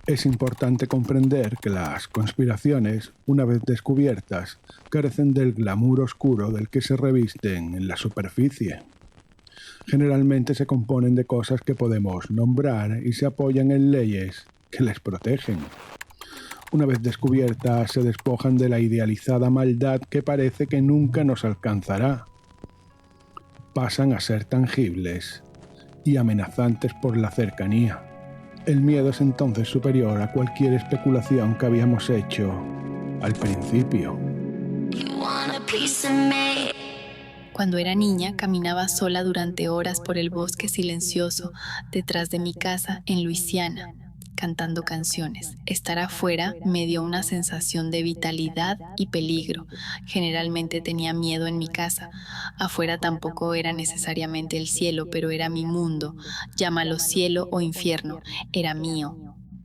Es importante comprender que las conspiraciones, una vez descubiertas, carecen del glamour oscuro del que se revisten en la superficie. Generalmente se componen de cosas que podemos nombrar y se apoyan en leyes que les protegen. Una vez descubiertas, se despojan de la idealizada maldad que parece que nunca nos alcanzará. Pasan a ser tangibles y amenazantes por la cercanía. El miedo es entonces superior a cualquier especulación que habíamos hecho al principio. Cuando era niña, caminaba sola durante horas por el bosque silencioso detrás de mi casa en Luisiana, cantando canciones. Estar afuera me dio una sensación de vitalidad y peligro. Generalmente tenía miedo en mi casa. Afuera tampoco era necesariamente el cielo, pero era mi mundo. Llámalo cielo o infierno. Era mío.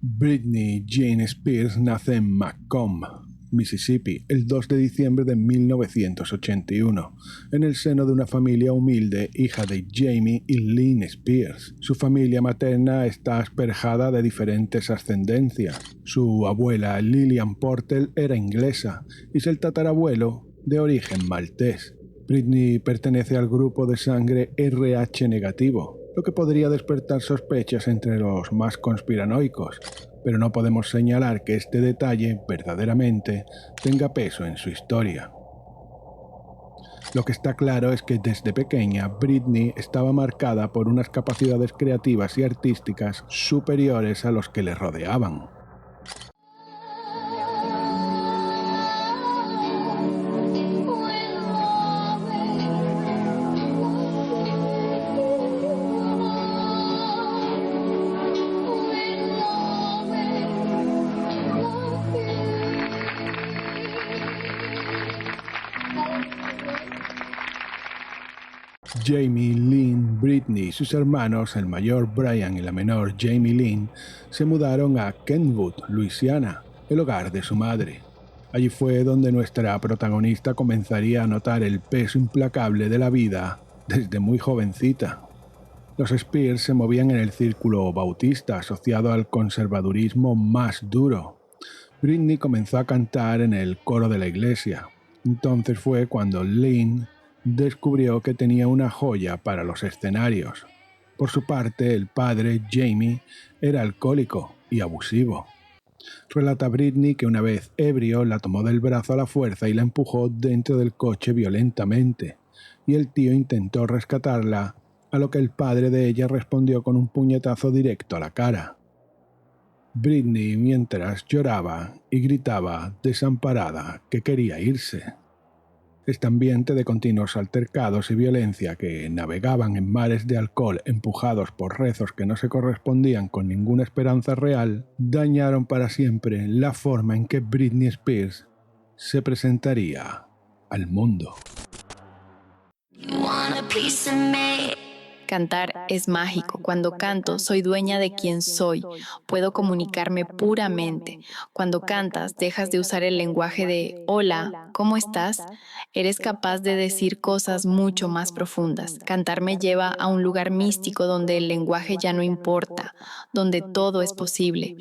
Britney Jean Spears nace en Macomb, Mississippi, el 2 de diciembre de 1981, en el seno de una familia humilde, hija de Jamie y Lynn Spears. Su familia materna está asperjada de diferentes ascendencias. Su abuela, Lillian Porter, era inglesa y el tatarabuelo de origen maltés. Britney pertenece al grupo de sangre RH negativo, lo que podría despertar sospechas entre los más conspiranoicos, pero no podemos señalar que este detalle verdaderamente tenga peso en su historia. Lo que está claro es que desde pequeña Britney estaba marcada por unas capacidades creativas y artísticas superiores a los que le rodeaban. Jamie, Lynn, Britney y sus hermanos, el mayor Brian y la menor Jamie Lynn, se mudaron a Kentwood, Luisiana, el hogar de su madre. Allí fue donde nuestra protagonista comenzaría a notar el peso implacable de la vida desde muy jovencita. Los Spears se movían en el círculo bautista asociado al conservadurismo más duro. Britney comenzó a cantar en el coro de la iglesia. Entonces fue cuando Lynn descubrió que tenía una joya para los escenarios. Por su parte, el padre, Jamie, era alcohólico y abusivo. Relata Britney que una vez ebrio la tomó del brazo a la fuerza y la empujó dentro del coche violentamente, y el tío intentó rescatarla, a lo que el padre de ella respondió con un puñetazo directo a la cara. Britney, mientras lloraba y gritaba desamparada que quería irse. Este ambiente de continuos altercados y violencia que navegaban en mares de alcohol empujados por rezos que no se correspondían con ninguna esperanza real, dañaron para siempre la forma en que Britney Spears se presentaría al mundo. Cantar es mágico. Cuando canto, soy dueña de quién soy. Puedo comunicarme puramente. Cuando cantas, dejas de usar el lenguaje de «Hola, ¿cómo estás?». Eres capaz de decir cosas mucho más profundas. Cantar me lleva a un lugar místico donde el lenguaje ya no importa, donde todo es posible.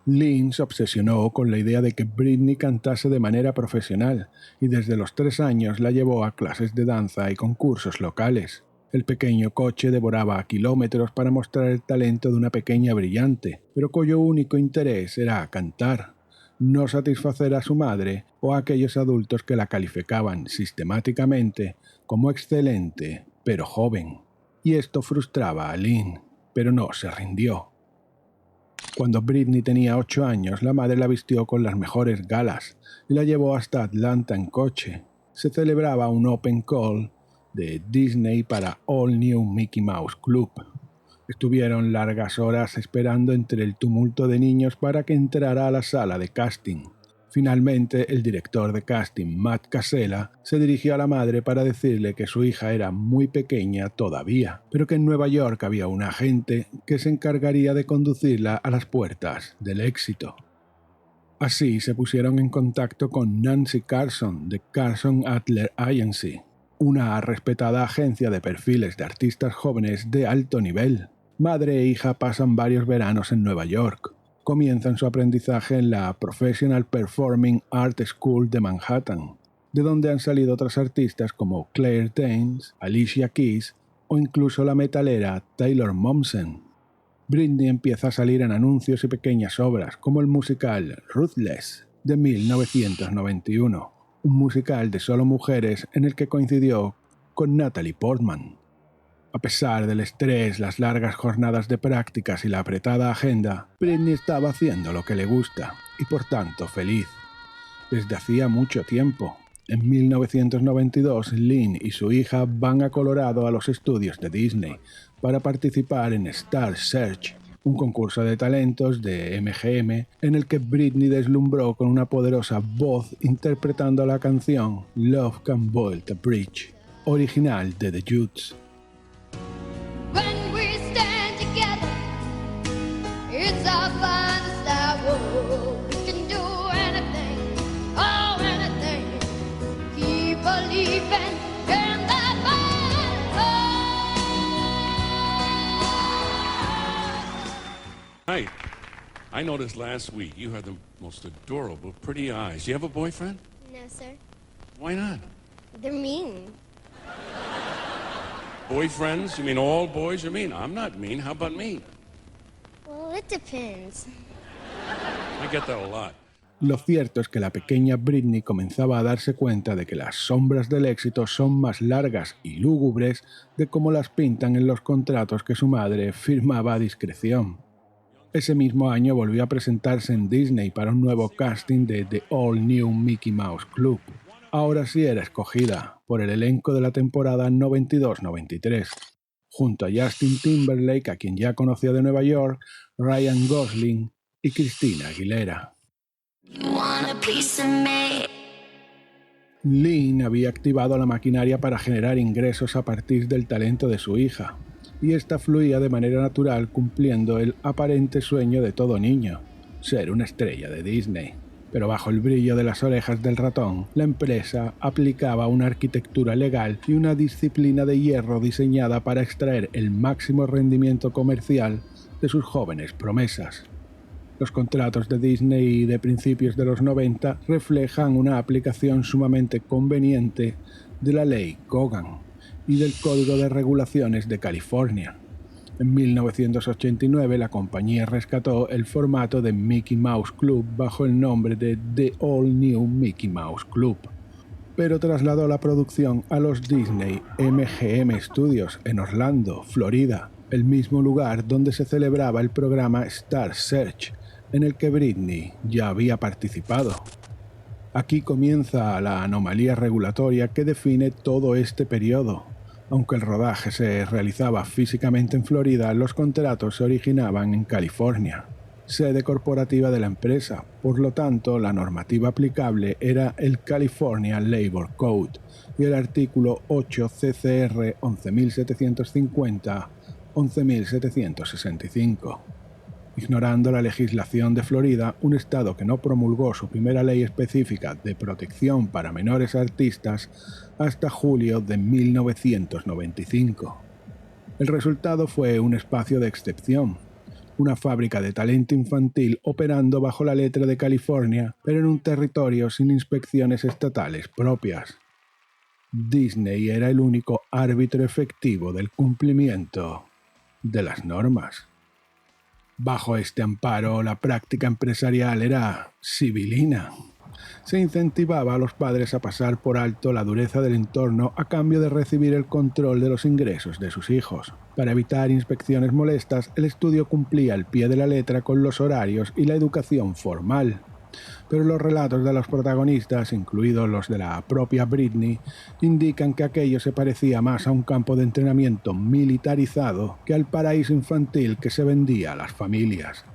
Lynn se obsesionó con la idea de que Britney cantase de manera profesional y desde los 3 años la llevó a clases de danza y concursos locales. El pequeño coche devoraba kilómetros para mostrar el talento de una pequeña brillante, pero cuyo único interés era cantar, no satisfacer a su madre o a aquellos adultos que la calificaban sistemáticamente como excelente, pero joven. Y esto frustraba a Lynn, pero no se rindió. Cuando Britney tenía 8 años, la madre la vistió con las mejores galas y la llevó hasta Atlanta en coche. Se celebraba un open call de Disney para All New Mickey Mouse Club. Estuvieron largas horas esperando entre el tumulto de niños para que entrara a la sala de casting. Finalmente, el director de casting, Matt Casella, se dirigió a la madre para decirle que su hija era muy pequeña todavía, pero que en Nueva York había un agente que se encargaría de conducirla a las puertas del éxito. Así se pusieron en contacto con Nancy Carson, de Carson Adler Agency, una respetada agencia de perfiles de artistas jóvenes de alto nivel. Madre e hija pasan varios veranos en Nueva York. comienzan su aprendizaje en la Professional Performing Art School de Manhattan, de donde han salido otras artistas como Claire Danes, Alicia Keys o incluso la metalera Taylor Momsen. Britney empieza a salir en anuncios y pequeñas obras, como el musical Ruthless de 1991, un musical de solo mujeres en el que coincidió con Natalie Portman. A pesar del estrés, las largas jornadas de prácticas y la apretada agenda, Britney estaba haciendo lo que le gusta y por tanto feliz. Desde hacía mucho tiempo. En 1992, Lynn y su hija van a Colorado a los estudios de Disney para participar en Star Search, un concurso de talentos de MGM en el que Britney deslumbró con una poderosa voz interpretando la canción Love Can Build a Bridge, original de The Jutes. Hi. I noticed last week you had the most adorable, pretty eyes. You have a boyfriend? No, sir. Why not? They're mean. Boyfriends? You mean all boys are mean? I'm not mean. How about me? Well, it depends. I get that a lot. Lo cierto es que la pequeña Britney comenzaba a darse cuenta de que las sombras del éxito son más largas y lúgubres de cómo las pintan en los contratos que su madre firmaba a discreción. Ese mismo año volvió a presentarse en Disney para un nuevo casting de The All New Mickey Mouse Club. Ahora sí era escogida por el elenco de la temporada 92-93, junto a Justin Timberlake, a quien ya conocía de Nueva York, Ryan Gosling y Christina Aguilera. Lynn había activado la maquinaria para generar ingresos a partir del talento de su hija, y esta fluía de manera natural cumpliendo el aparente sueño de todo niño, ser una estrella de Disney. Pero bajo el brillo de las orejas del ratón, la empresa aplicaba una arquitectura legal y una disciplina de hierro diseñada para extraer el máximo rendimiento comercial de sus jóvenes promesas. Los contratos de Disney de principios de los 90 reflejan una aplicación sumamente conveniente de la ley Kogan y del Código de Regulaciones de California. En 1989 la compañía rescató el formato de Mickey Mouse Club bajo el nombre de The All New Mickey Mouse Club, pero trasladó la producción a los Disney MGM Studios en Orlando, Florida, el mismo lugar donde se celebraba el programa Star Search, en el que Britney ya había participado. Aquí comienza la anomalía regulatoria que define todo este periodo. Aunque el rodaje se realizaba físicamente en Florida, los contratos se originaban en California, sede corporativa de la empresa. Por lo tanto, la normativa aplicable era el California Labor Code y el artículo 8 CCR 11.750-11.765. Ignorando la legislación de Florida, un estado que no promulgó su primera ley específica de protección para menores artistas hasta julio de 1995. El resultado fue un espacio de excepción, una fábrica de talento infantil operando bajo la letra de California, pero en un territorio sin inspecciones estatales propias. Disney era el único árbitro efectivo del cumplimiento de las normas. Bajo este amparo, la práctica empresarial era sibilina. Se incentivaba a los padres a pasar por alto la dureza del entorno a cambio de recibir el control de los ingresos de sus hijos. Para evitar inspecciones molestas, el estudio cumplía al pie de la letra con los horarios y la educación formal. Pero los relatos de los protagonistas, incluidos los de la propia Britney, indican que aquello se parecía más a un campo de entrenamiento militarizado que al paraíso infantil que se vendía a las familias.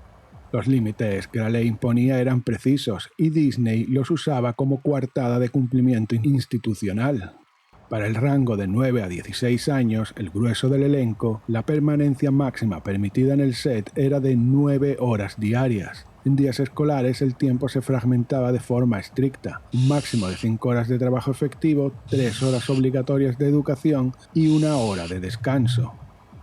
Los límites que la ley imponía eran precisos y Disney los usaba como coartada de cumplimiento institucional. Para el rango de 9 a 16 años, el grueso del elenco, la permanencia máxima permitida en el set era de 9 horas diarias. En días escolares el tiempo se fragmentaba de forma estricta, un máximo de 5 horas de trabajo efectivo, 3 horas obligatorias de educación y 1 hora de descanso.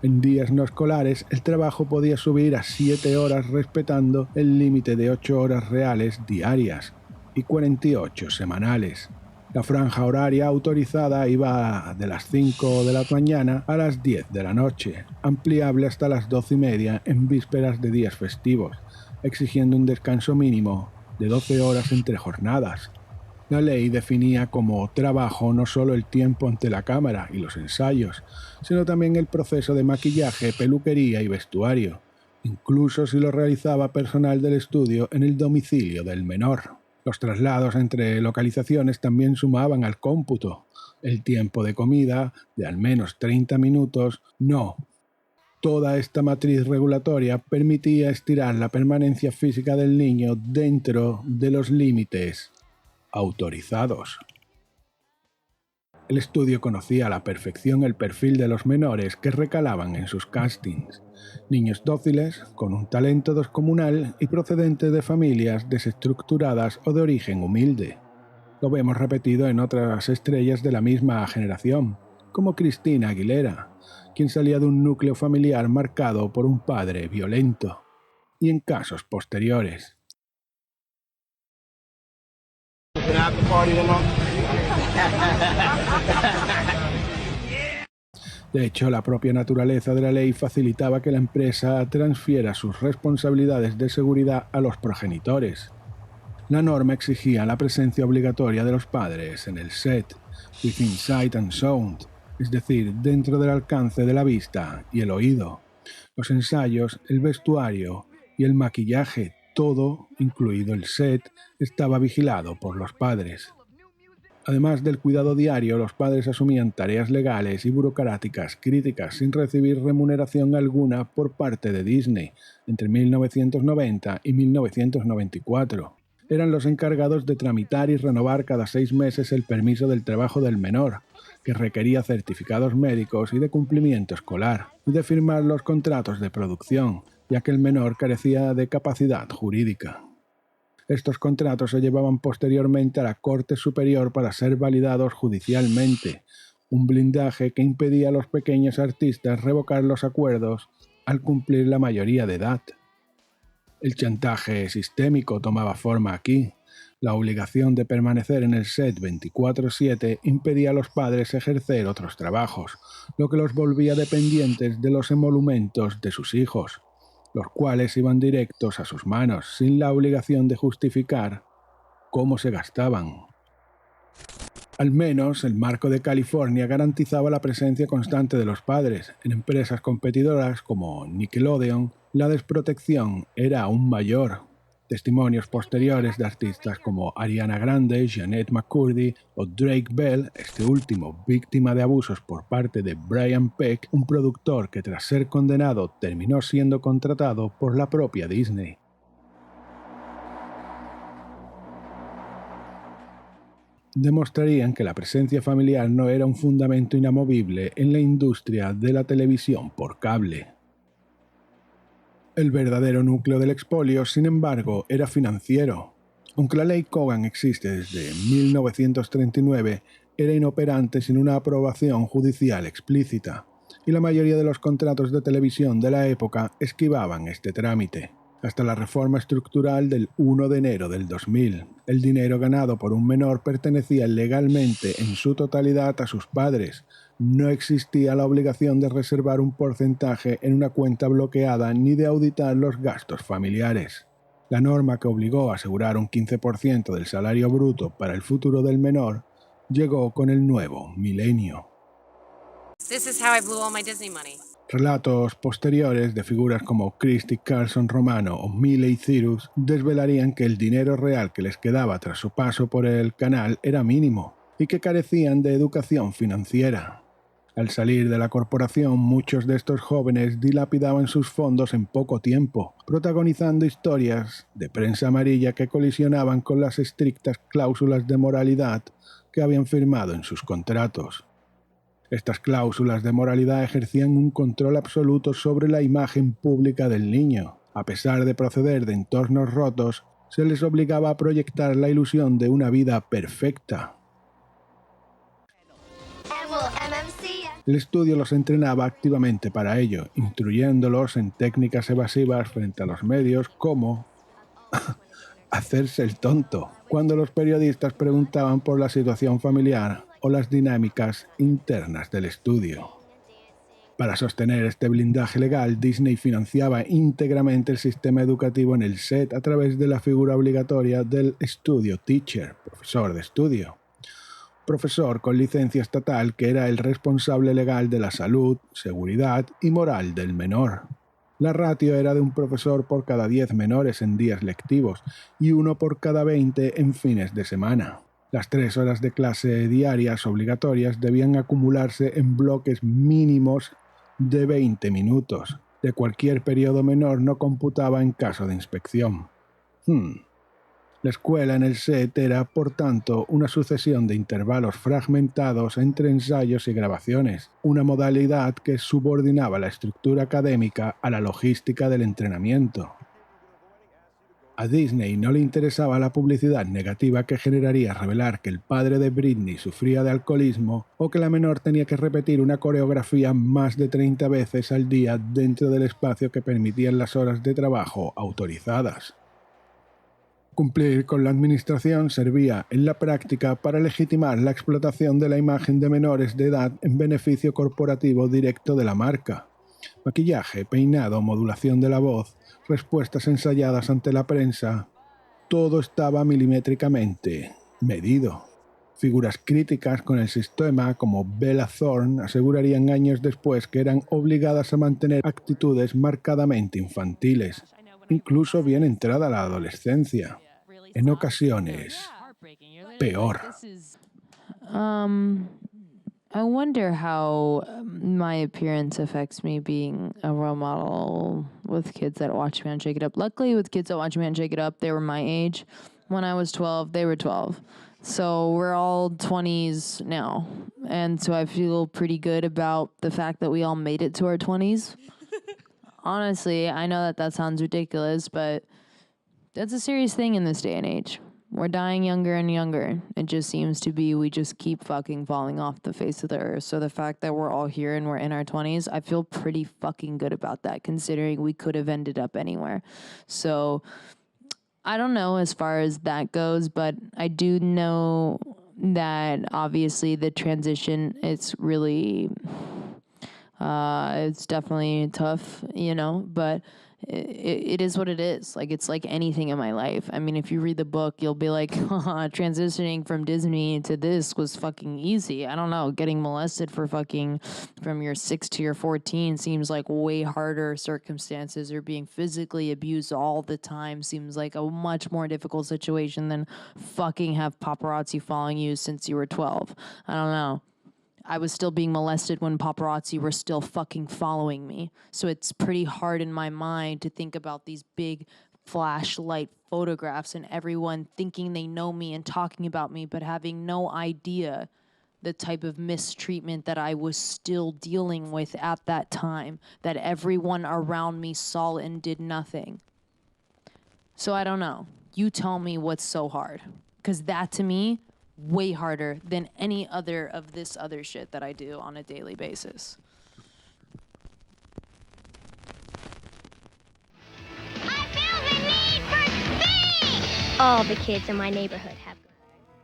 En días no escolares, el trabajo podía subir a 7 horas respetando el límite de 8 horas reales diarias y 48 semanales. La franja horaria autorizada iba de las 5 de la mañana a las 10 de la noche, ampliable hasta las 12:30 en vísperas de días festivos, exigiendo un descanso mínimo de 12 horas entre jornadas. La ley definía como trabajo no solo el tiempo ante la cámara y los ensayos, sino también el proceso de maquillaje, peluquería y vestuario, incluso si lo realizaba personal del estudio en el domicilio del menor. Los traslados entre localizaciones también sumaban al cómputo. El tiempo de comida, de al menos 30 minutos, no. Toda esta matriz regulatoria permitía estirar la permanencia física del niño dentro de los límites autorizados. El estudio conocía a la perfección el perfil de los menores que recalaban en sus castings. Niños dóciles, con un talento descomunal y procedentes de familias desestructuradas o de origen humilde. Lo vemos repetido en otras estrellas de la misma generación, como Christina Aguilera, quien salía de un núcleo familiar marcado por un padre violento, y en casos posteriores. De hecho, la propia naturaleza de la ley facilitaba que la empresa transfiera sus responsabilidades de seguridad a los progenitores. La norma exigía la presencia obligatoria de los padres en el set, within sight and sound, es decir, dentro del alcance de la vista y el oído. Los ensayos, el vestuario y el maquillaje, todo, incluido el set, estaba vigilado por los padres. Además del cuidado diario, los padres asumían tareas legales y burocráticas críticas sin recibir remuneración alguna por parte de Disney entre 1990 y 1994. Eran los encargados de tramitar y renovar cada 6 meses el permiso del trabajo del menor, que requería certificados médicos y de cumplimiento escolar, y de firmar los contratos de producción, ya que el menor carecía de capacidad jurídica. Estos contratos se llevaban posteriormente a la Corte Superior para ser validados judicialmente, un blindaje que impedía a los pequeños artistas revocar los acuerdos al cumplir la mayoría de edad. El chantaje sistémico tomaba forma aquí. La obligación de permanecer en el set 24/7 impedía a los padres ejercer otros trabajos, lo que los volvía dependientes de los emolumentos de sus hijos, los cuales iban directos a sus manos sin la obligación de justificar cómo se gastaban. Al menos el marco de California garantizaba la presencia constante de los padres. En empresas competidoras como Nickelodeon, la desprotección era aún mayor. Testimonios posteriores de artistas como Ariana Grande, Jeanette McCurdy o Drake Bell, este último víctima de abusos por parte de Brian Peck, un productor que tras ser condenado terminó siendo contratado por la propia Disney. Demostrarían que la presencia familiar no era un fundamento inamovible en la industria de la televisión por cable. El verdadero núcleo del expolio, sin embargo, era financiero. Aunque la ley Cogan existe desde 1939, era inoperante sin una aprobación judicial explícita, y la mayoría de los contratos de televisión de la época esquivaban este trámite. Hasta la reforma estructural del 1 de enero del 2000, el dinero ganado por un menor pertenecía legalmente en su totalidad a sus padres. No existía la obligación de reservar un porcentaje en una cuenta bloqueada ni de auditar los gastos familiares. La norma que obligó a asegurar un 15% del salario bruto para el futuro del menor llegó con el nuevo milenio. This is how I blew all my Disney money. Relatos posteriores de figuras como Christy Carlson Romano o Miley Cyrus desvelarían que el dinero real que les quedaba tras su paso por el canal era mínimo y que carecían de educación financiera. Al salir de la corporación, muchos de estos jóvenes dilapidaban sus fondos en poco tiempo, protagonizando historias de prensa amarilla que colisionaban con las estrictas cláusulas de moralidad que habían firmado en sus contratos. Estas cláusulas de moralidad ejercían un control absoluto sobre la imagen pública del niño. A pesar de proceder de entornos rotos, se les obligaba a proyectar la ilusión de una vida perfecta. El estudio los entrenaba activamente para ello, instruyéndolos en técnicas evasivas frente a los medios como hacerse el tonto, cuando los periodistas preguntaban por la situación familiar o las dinámicas internas del estudio. Para sostener este blindaje legal, Disney financiaba íntegramente el sistema educativo en el set a través de la figura obligatoria del Studio Teacher, profesor de estudio. Profesor con licencia estatal que era el responsable legal de la salud, seguridad y moral del menor. La ratio era de un profesor por cada 10 menores en días lectivos y uno por cada 20 en fines de semana. Las 3 horas de clase diarias obligatorias debían acumularse en bloques mínimos de 20 minutos. De cualquier periodo menor no computaba en caso de inspección. La escuela en el set era, por tanto, una sucesión de intervalos fragmentados entre ensayos y grabaciones, una modalidad que subordinaba la estructura académica a la logística del entrenamiento. A Disney no le interesaba la publicidad negativa que generaría revelar que el padre de Britney sufría de alcoholismo o que la menor tenía que repetir una coreografía más de 30 veces al día dentro del espacio que permitían las horas de trabajo autorizadas. Cumplir con la administración servía en la práctica para legitimar la explotación de la imagen de menores de edad en beneficio corporativo directo de la marca. Maquillaje, peinado, modulación de la voz, respuestas ensayadas ante la prensa, todo estaba milimétricamente medido. Figuras críticas con el sistema como Bella Thorne asegurarían años después que eran obligadas a mantener actitudes marcadamente infantiles, incluso bien entrada la adolescencia. En ocasiones, peor. I wonder how my appearance affects me being a role model with kids that watch me on Shake It Up. Luckily, with kids that watch me on Shake It Up, they were my age. When I was 12, they were 12. So we're all 20s now. And so I feel pretty good about the fact that we all made it to our 20s. Honestly, I know that sounds ridiculous, but that's a serious thing in this day and age. We're dying younger and younger. It just seems to be we just keep fucking falling off the face of the earth. So the fact that we're all here and we're in our 20s, I feel pretty fucking good about that, considering we could have ended up anywhere. So I don't know as far as that goes, but I do know that obviously the transition, it's really, it's definitely tough, you know, but it is what it is. Like, it's like anything in my life. I mean, if you read the book, you'll be like, transitioning from Disney to this was fucking easy. I don't know. Getting molested for fucking from your 6 to your 14 seems like way harder circumstances, or being physically abused all the time seems like a much more difficult situation than fucking have paparazzi following you since you were 12. I don't know. I was still being molested when paparazzi were still fucking following me. So it's pretty hard in my mind to think about these big flashlight photographs and everyone thinking they know me and talking about me, but having no idea the type of mistreatment that I was still dealing with at that time, that everyone around me saw and did nothing. So I don't know. You tell me what's so hard. Because that to me, way harder than any other of this other shit that I do on a daily basis. I feel the need for speed! All the kids in my neighborhood have.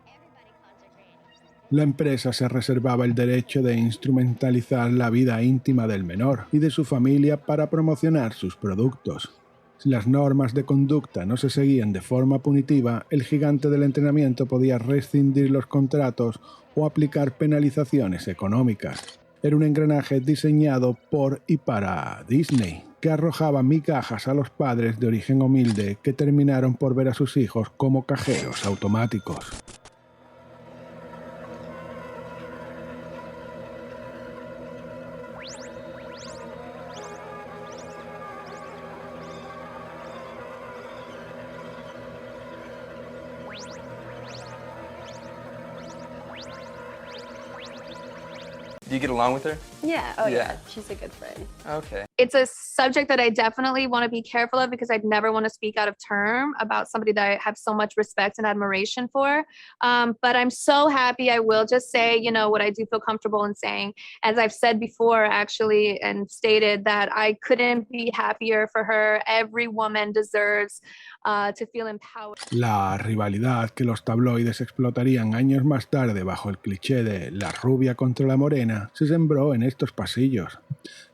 Everybody calls her Granny. La empresa se reservaba el derecho de instrumentalizar la vida íntima del menor y de su familia para promocionar sus productos. Si las normas de conducta no se seguían de forma punitiva, el gigante del entrenamiento podía rescindir los contratos o aplicar penalizaciones económicas. Era un engranaje diseñado por y para Disney, que arrojaba migajas a los padres de origen humilde que terminaron por ver a sus hijos como cajeros automáticos. Do you get along with her? Yeah, Yeah. she's a good friend. Okay. It's a subject that I definitely want to be careful of because I'd never want to speak out of term about somebody that I have so much respect and admiration for. But I'm so happy. I will just say, you know, what I do feel comfortable in saying, as I've said before, actually, and stated that I couldn't be happier for her. Every woman deserves to feel empowered. La rivalidad que los tabloides explotarían años más tarde bajo el cliché de la rubia contra la morena se sembró en estos pasillos.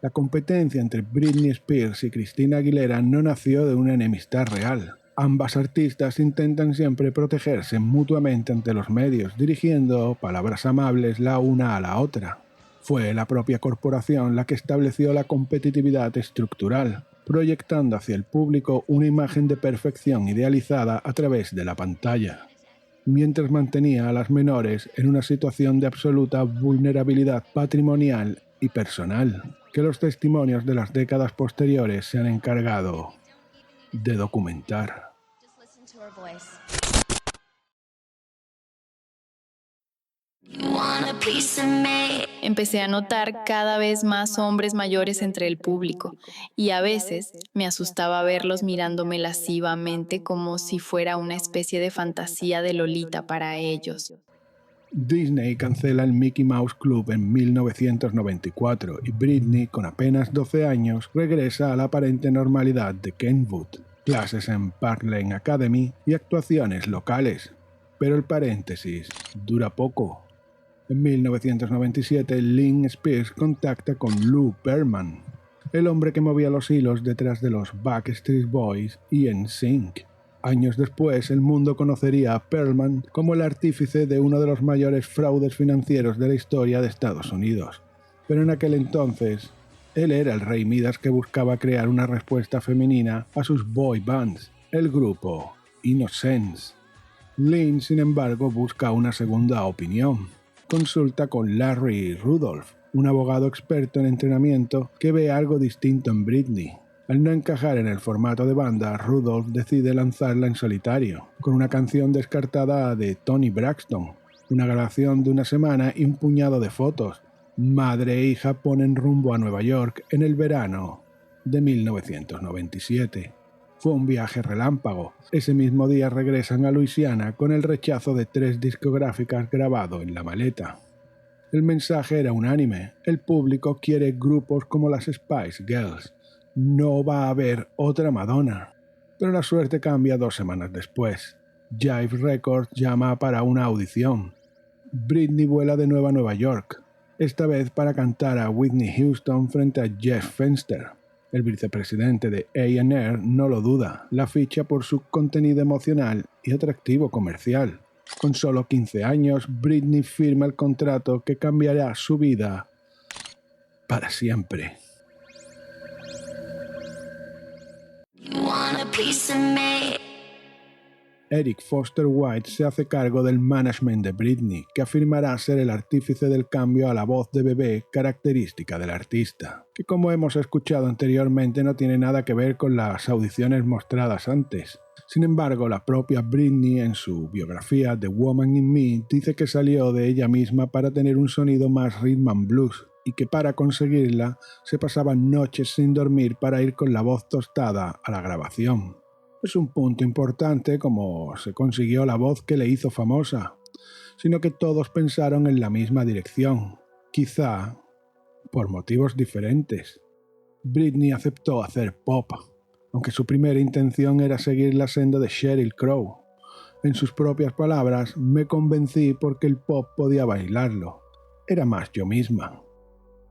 La competencia entre Britney Spears y Christina Aguilera no nació de una enemistad real. Ambas artistas intentan siempre protegerse mutuamente ante los medios, dirigiendo palabras amables la una a la otra. Fue la propia corporación la que estableció la competitividad estructural, proyectando hacia el público una imagen de perfección idealizada a través de la pantalla, mientras mantenía a las menores en una situación de absoluta vulnerabilidad patrimonial y personal, que los testimonios de las décadas posteriores se han encargado de documentar. Empecé a notar cada vez más hombres mayores entre el público y a veces me asustaba verlos mirándome lascivamente como si fuera una especie de fantasía de Lolita para ellos. Disney cancela el Mickey Mouse Club en 1994 y Britney, con apenas 12 años, regresa a la aparente normalidad de Kenwood, clases en Park Lane Academy y actuaciones locales. Pero el paréntesis dura poco. En 1997, Lynn Spears contacta con Lou Pearlman, el hombre que movía los hilos detrás de los Backstreet Boys y NSYNC. Años después, el mundo conocería a Pearlman como el artífice de uno de los mayores fraudes financieros de la historia de Estados Unidos. Pero en aquel entonces, él era el rey Midas que buscaba crear una respuesta femenina a sus boy bands, el grupo Innocence. Lynn, sin embargo, busca una segunda opinión. Consulta con Larry Rudolph, un abogado experto en entrenamiento que ve algo distinto en Britney. Al no encajar en el formato de banda, Rudolph decide lanzarla en solitario, con una canción descartada de Toni Braxton, una grabación de una semana y un puñado de fotos. Madre e hija ponen rumbo a Nueva York en el verano de 1997. Fue un viaje relámpago. Ese mismo día regresan a Luisiana con el rechazo de 3 discográficas grabado en la maleta. El mensaje era unánime. El público quiere grupos como las Spice Girls. No va a haber otra Madonna. Pero la suerte cambia 2 semanas después. Jive Records llama para una audición. Britney vuela de nuevo a Nueva York, esta vez para cantar a Whitney Houston frente a Jeff Fenster. El vicepresidente de A&R no lo duda, la ficha por su contenido emocional y atractivo comercial. Con solo 15 años, Britney firma el contrato que cambiará su vida para siempre. Eric Foster White se hace cargo del management de Britney, que afirmará ser el artífice del cambio a la voz de bebé característica del artista, que como hemos escuchado anteriormente no tiene nada que ver con las audiciones mostradas antes. Sin embargo, la propia Britney en su biografía The Woman in Me dice que salió de ella misma para tener un sonido más rhythm and blues y que para conseguirla se pasaba noches sin dormir para ir con la voz tostada a la grabación. Es un punto importante como se consiguió la voz que le hizo famosa, sino que todos pensaron en la misma dirección, quizá por motivos diferentes. Britney aceptó hacer pop, aunque su primera intención era seguir la senda de Sheryl Crow. En sus propias palabras, me convencí porque el pop podía bailarlo. Era más yo misma.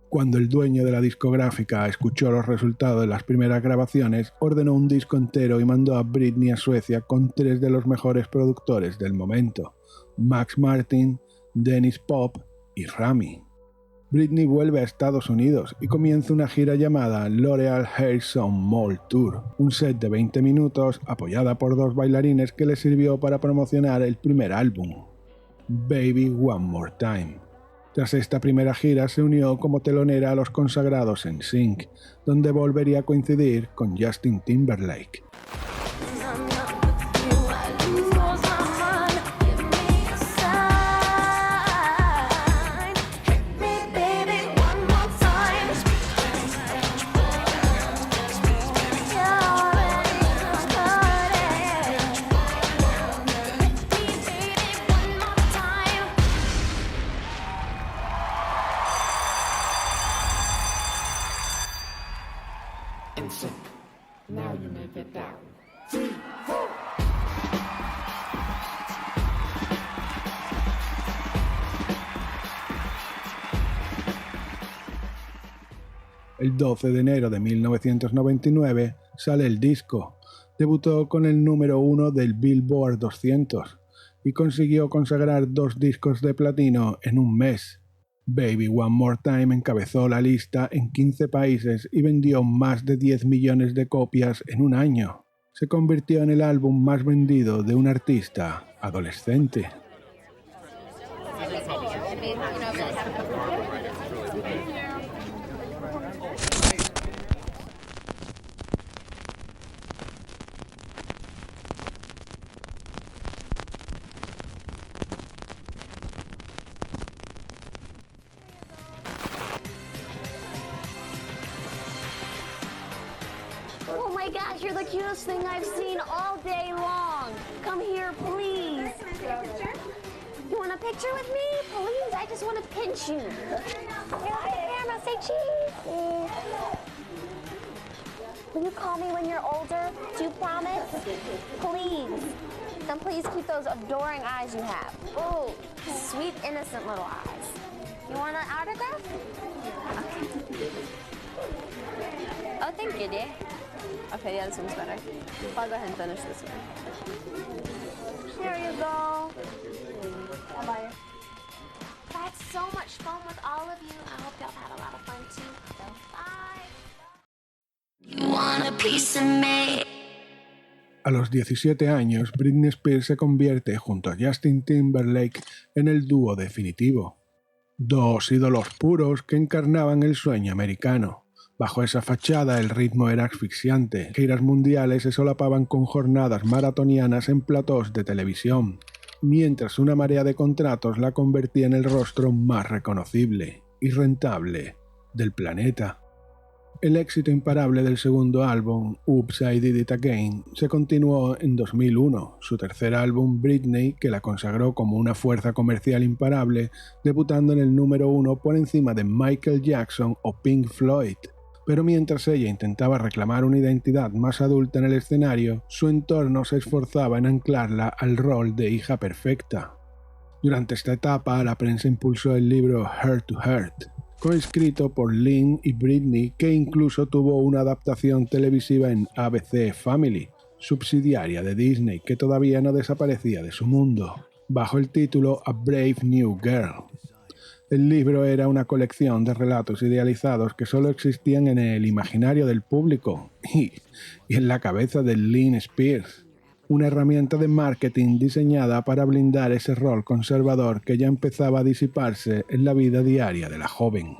Cuando el dueño de la discográfica escuchó los resultados de las primeras grabaciones, ordenó un disco entero y mandó a Britney a Suecia con 3 de los mejores productores del momento, Max Martin, Dennis Pop y Rami. Britney vuelve a Estados Unidos y comienza una gira llamada L'Oreal Hair Some Mall Tour, un set de 20 minutos apoyada por 2 bailarines que le sirvió para promocionar el primer álbum, Baby One More Time. Tras esta primera gira se unió como telonera a los consagrados NSYNC, donde volvería a coincidir con Justin Timberlake. El 12 de enero de 1999 sale el disco. Debutó con el número 1 del Billboard 200 y consiguió consagrar 2 discos de platino en un mes. Baby One More Time encabezó la lista en 15 países y vendió más de 10 millones de copias en un año. Se convirtió en el álbum más vendido de un artista adolescente. Oh my gosh, you're the cutest thing I've seen all day long. Come here, please. You want a picture with me? Please, I just want to pinch you. Camera, say cheese. Will you call me when you're older? Do you promise? Please. Then please keep those adoring eyes you have. Oh, sweet, innocent little eyes. You want an autograph? Okay. Oh, thank you, dear. Okay, yeah, this one's better. I'll go ahead and finish this one. Here you go. Bye-bye. I had so much fun with all of you. I hope y'all had a lot of fun too. Bye. You want a piece of me? A los 17 años, Britney Spears se convierte junto a Justin Timberlake en el dúo definitivo. 2 ídolos puros que encarnaban el sueño americano. Bajo esa fachada el ritmo era asfixiante. Giras mundiales se solapaban con jornadas maratonianas en platós de televisión, mientras una marea de contratos la convertía en el rostro más reconocible y rentable del planeta. El éxito imparable del segundo álbum, Oops, I Did It Again, se continuó en 2001. Su tercer álbum, Britney, que la consagró como una fuerza comercial imparable, debutando en el número 1 por encima de Michael Jackson o Pink Floyd. Pero mientras ella intentaba reclamar una identidad más adulta en el escenario, su entorno se esforzaba en anclarla al rol de hija perfecta. Durante esta etapa, la prensa impulsó el libro Heart to Heart, coescrito por Lynn y Britney, que incluso tuvo una adaptación televisiva en ABC Family, subsidiaria de Disney, que todavía no desaparecía de su mundo, bajo el título A Brave New Girl. El libro era una colección de relatos idealizados que solo existían en el imaginario del público y en la cabeza de Lynn Spears, una herramienta de marketing diseñada para blindar ese rol conservador que ya empezaba a disiparse en la vida diaria de la joven.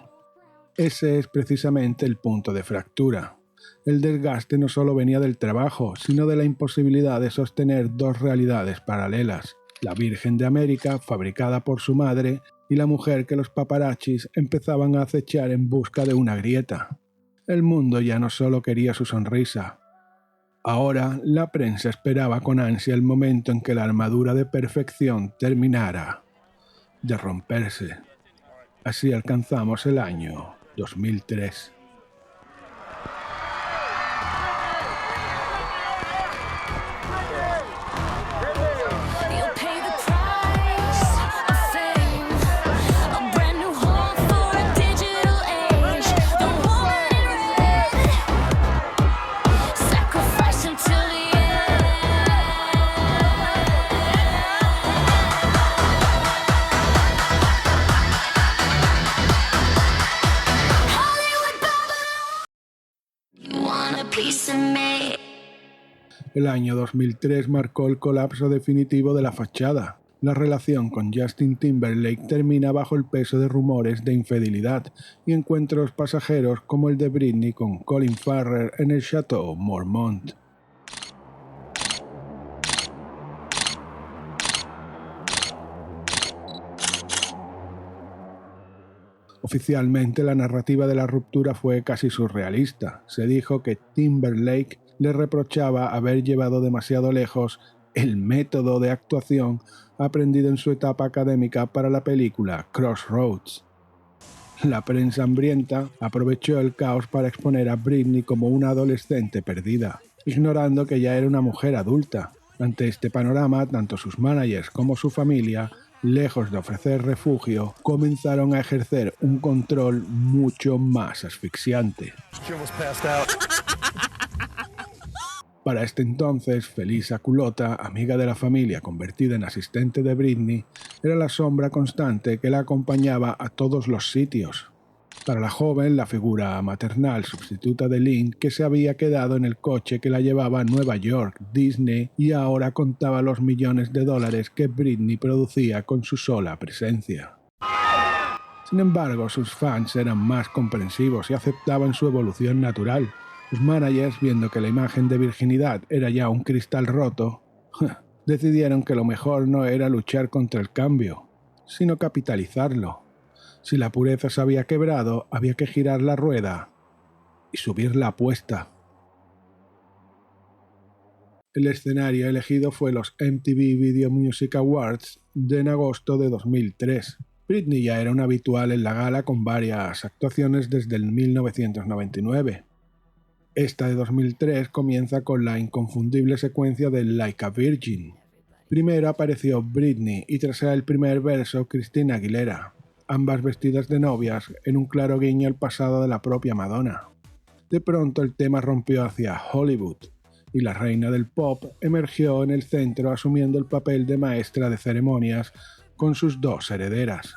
Ese es precisamente el punto de fractura. El desgaste no solo venía del trabajo, sino de la imposibilidad de sostener 2 realidades paralelas: la Virgen de América, fabricada por su madre, y la mujer que los paparazzis empezaban a acechar en busca de una grieta. El mundo ya no solo quería su sonrisa. Ahora la prensa esperaba con ansia el momento en que la armadura de perfección terminara de romperse. Así alcanzamos el año 2003. El año 2003 marcó el colapso definitivo de la fachada. La relación con Justin Timberlake termina bajo el peso de rumores de infidelidad y encuentros pasajeros como el de Britney con Colin Farrell en el Chateau Marmont. Oficialmente, la narrativa de la ruptura fue casi surrealista. Se dijo que Timberlake le reprochaba haber llevado demasiado lejos el método de actuación aprendido en su etapa académica para la película Crossroads. La prensa hambrienta aprovechó el caos para exponer a Britney como una adolescente perdida, ignorando que ya era una mujer adulta. Ante este panorama, tanto sus managers como su familia lejos de ofrecer refugio, comenzaron a ejercer un control mucho más asfixiante. Para este entonces, Felisa Culota, amiga de la familia convertida en asistente de Britney, era la sombra constante que la acompañaba a todos los sitios. Para la joven, la figura maternal sustituta de Lynn, que se había quedado en el coche que la llevaba a Nueva York, Disney, y ahora contaba los millones de dólares que Britney producía con su sola presencia. Sin embargo, sus fans eran más comprensivos y aceptaban su evolución natural. Los managers, viendo que la imagen de virginidad era ya un cristal roto, decidieron que lo mejor no era luchar contra el cambio, sino capitalizarlo. Si la pureza se había quebrado, había que girar la rueda y subir la apuesta. El escenario elegido fue los MTV Video Music Awards en agosto de 2003. Britney ya era una habitual en la gala con varias actuaciones desde el 1999. Esta de 2003 comienza con la inconfundible secuencia de Like a Virgin. Primero apareció Britney y tras el primer verso Christina Aguilera, ambas vestidas de novias en un claro guiño al pasado de la propia Madonna. De pronto el tema rompió hacia Hollywood y la reina del pop emergió en el centro asumiendo el papel de maestra de ceremonias con sus dos herederas.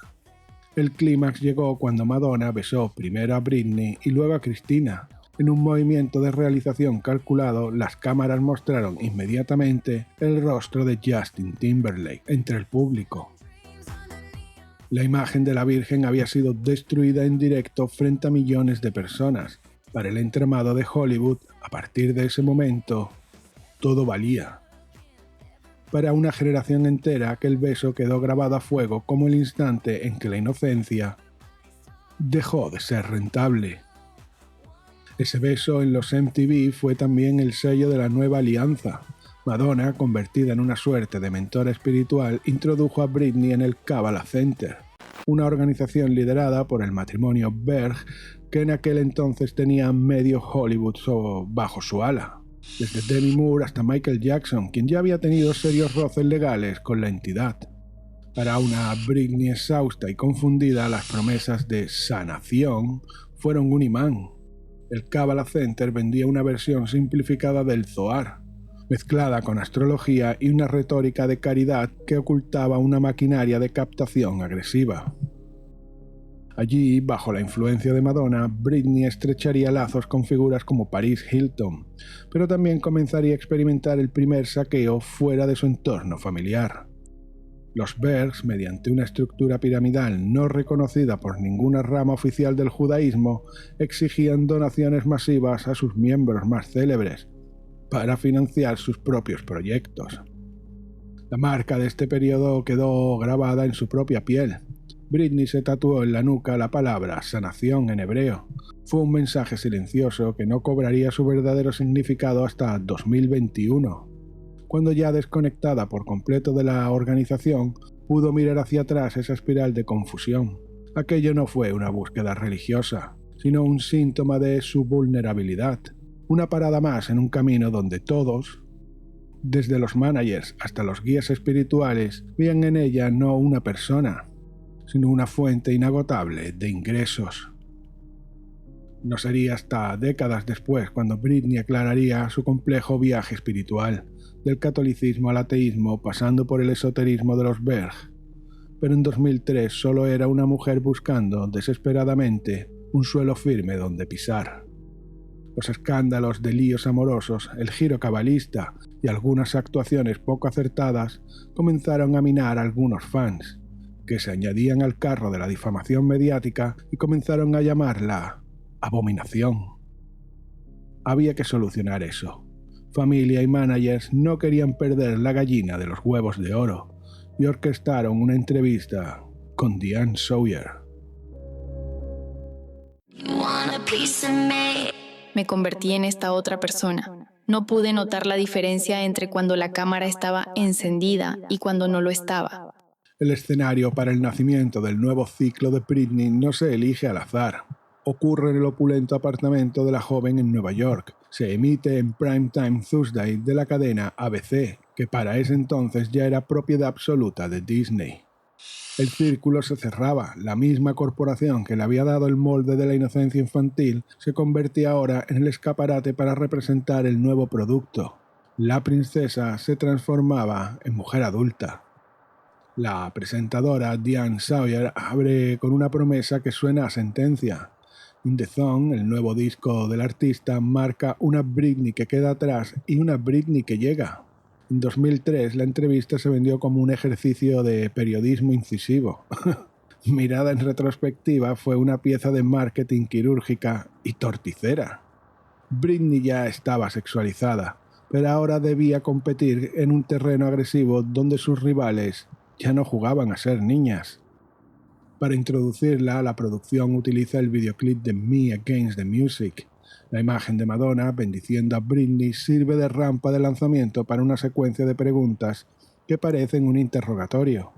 El clímax llegó cuando Madonna besó primero a Britney y luego a Christina. En un movimiento de realización calculado, las cámaras mostraron inmediatamente el rostro de Justin Timberlake entre el público. La imagen de la Virgen había sido destruida en directo frente a millones de personas. Para el entramado de Hollywood, a partir de ese momento, todo valía. Para una generación entera, aquel beso quedó grabado a fuego como el instante en que la inocencia dejó de ser rentable. Ese beso en los MTV fue también el sello de la nueva alianza. Madonna, convertida en una suerte de mentora espiritual, introdujo a Britney en el Kabbalah Center, una organización liderada por el matrimonio Berg, que en aquel entonces tenía medio Hollywood bajo su ala. Desde Demi Moore hasta Michael Jackson, quien ya había tenido serios roces legales con la entidad. Para una Britney exhausta y confundida, las promesas de sanación fueron un imán. El Kabbalah Center vendía una versión simplificada del Zohar, mezclada con astrología y una retórica de caridad que ocultaba una maquinaria de captación agresiva. Allí, bajo la influencia de Madonna, Britney estrecharía lazos con figuras como Paris Hilton, pero también comenzaría a experimentar el primer saqueo fuera de su entorno familiar. Los Bergs, mediante una estructura piramidal no reconocida por ninguna rama oficial del judaísmo, exigían donaciones masivas a sus miembros más célebres para financiar sus propios proyectos. La marca de este periodo quedó grabada en su propia piel. Britney se tatuó en la nuca la palabra sanación en hebreo. Fue un mensaje silencioso que no cobraría su verdadero significado hasta 2021. Cuando ya desconectada por completo de la organización, pudo mirar hacia atrás esa espiral de confusión. Aquello no fue una búsqueda religiosa, sino un síntoma de su vulnerabilidad. Una parada más en un camino donde todos, desde los managers hasta los guías espirituales, veían en ella no una persona, sino una fuente inagotable de ingresos. No sería hasta décadas después cuando Britney aclararía su complejo viaje espiritual, del catolicismo al ateísmo pasando por el esoterismo de los Berg. Pero en 2003 solo era una mujer buscando desesperadamente un suelo firme donde pisar. Los escándalos de líos amorosos, el giro cabalista y algunas actuaciones poco acertadas comenzaron a minar a algunos fans, que se añadían al carro de la difamación mediática y comenzaron a llamarla abominación. Había que solucionar eso. Familia y managers no querían perder la gallina de los huevos de oro y orquestaron una entrevista con Diane Sawyer. Me convertí en esta otra persona. No pude notar la diferencia entre cuando la cámara estaba encendida y cuando no lo estaba. El escenario para el nacimiento del nuevo ciclo de Britney no se elige al azar. Ocurre en el opulento apartamento de la joven en Nueva York. Se emite en Primetime Thursday de la cadena ABC, que para ese entonces ya era propiedad absoluta de Disney. El círculo se cerraba. La misma corporación que le había dado el molde de la inocencia infantil se convertía ahora en el escaparate para representar el nuevo producto. La princesa se transformaba en mujer adulta. La presentadora Diane Sawyer abre con una promesa que suena a sentencia. In the Zone, el nuevo disco del artista, marca una Britney que queda atrás y una Britney que llega. En 2003 la entrevista se vendió como un ejercicio de periodismo incisivo. Mirada en retrospectiva, fue una pieza de marketing quirúrgica y torticera. Britney ya estaba sexualizada, pero ahora debía competir en un terreno agresivo donde sus rivales ya no jugaban a ser niñas. Para introducirla, la producción utiliza el videoclip de Me Against the Music. La imagen de Madonna bendiciendo a Britney sirve de rampa de lanzamiento para una secuencia de preguntas que parecen un interrogatorio.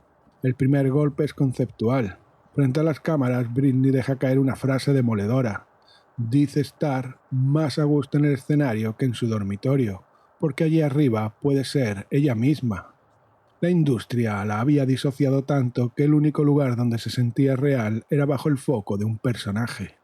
El primer golpe es conceptual. Frente a las cámaras, Britney deja caer una frase demoledora. Dice estar más a gusto en el escenario que en su dormitorio, porque allí arriba puede ser ella misma. La industria la había disociado tanto que el único lugar donde se sentía real era bajo el foco de un personaje.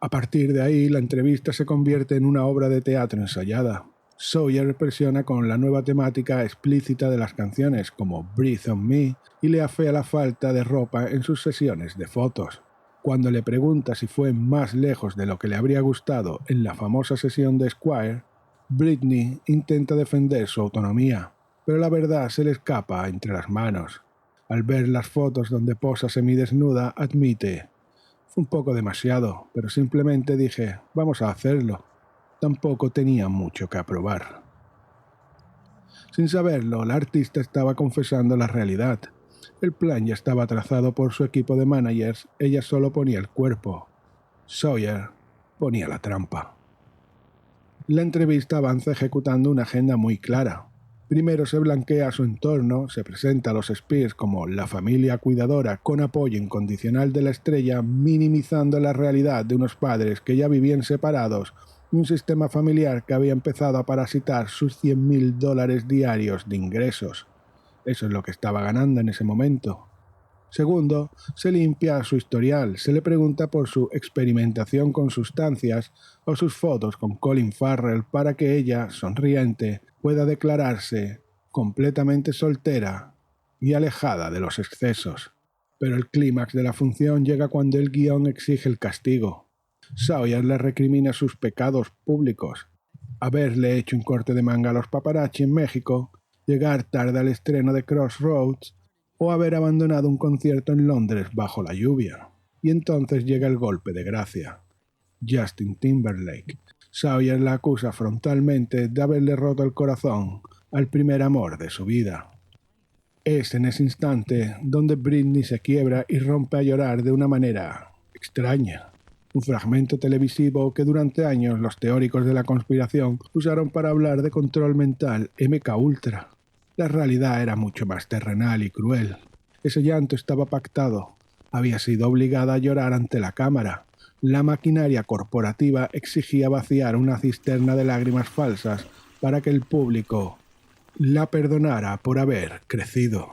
A partir de ahí, la entrevista se convierte en una obra de teatro ensayada. Sawyer presiona con la nueva temática explícita de las canciones, como Breathe on Me, y le afea la falta de ropa en sus sesiones de fotos. Cuando le pregunta si fue más lejos de lo que le habría gustado en la famosa sesión de Esquire, Britney intenta defender su autonomía, pero la verdad se le escapa entre las manos. Al ver las fotos donde posa semidesnuda, admite: fue un poco demasiado, pero simplemente dije, vamos a hacerlo. Tampoco tenía mucho que aprobar. Sin saberlo, la artista estaba confesando la realidad. El plan ya estaba trazado por su equipo de managers, ella solo ponía el cuerpo. Sawyer ponía la trampa. La entrevista avanza ejecutando una agenda muy clara. Primero se blanquea su entorno, se presenta a los Spears como la familia cuidadora con apoyo incondicional de la estrella, minimizando la realidad de unos padres que ya vivían separados y un sistema familiar que había empezado a parasitar sus $100,000 diarios de ingresos. Eso es lo que estaba ganando en ese momento. Segundo, se limpia su historial, se le pregunta por su experimentación con sustancias o sus fotos con Colin Farrell para que ella, sonriente, pueda declararse completamente soltera y alejada de los excesos. Pero el clímax de la función llega cuando el guión exige el castigo. Sawyer le recrimina sus pecados públicos: haberle hecho un corte de manga a los paparazzi en México, llegar tarde al estreno de Crossroads o haber abandonado un concierto en Londres bajo la lluvia. Y entonces llega el golpe de gracia. Justin Timberlake. Sawyer la acusa frontalmente de haberle roto el corazón al primer amor de su vida. Es en ese instante donde Britney se quiebra y rompe a llorar de una manera extraña. Un fragmento televisivo que durante años los teóricos de la conspiración usaron para hablar de control mental MKUltra. La realidad era mucho más terrenal y cruel. Ese llanto estaba pactado. Había sido obligada a llorar ante la cámara. La maquinaria corporativa exigía vaciar una cisterna de lágrimas falsas para que el público la perdonara por haber crecido.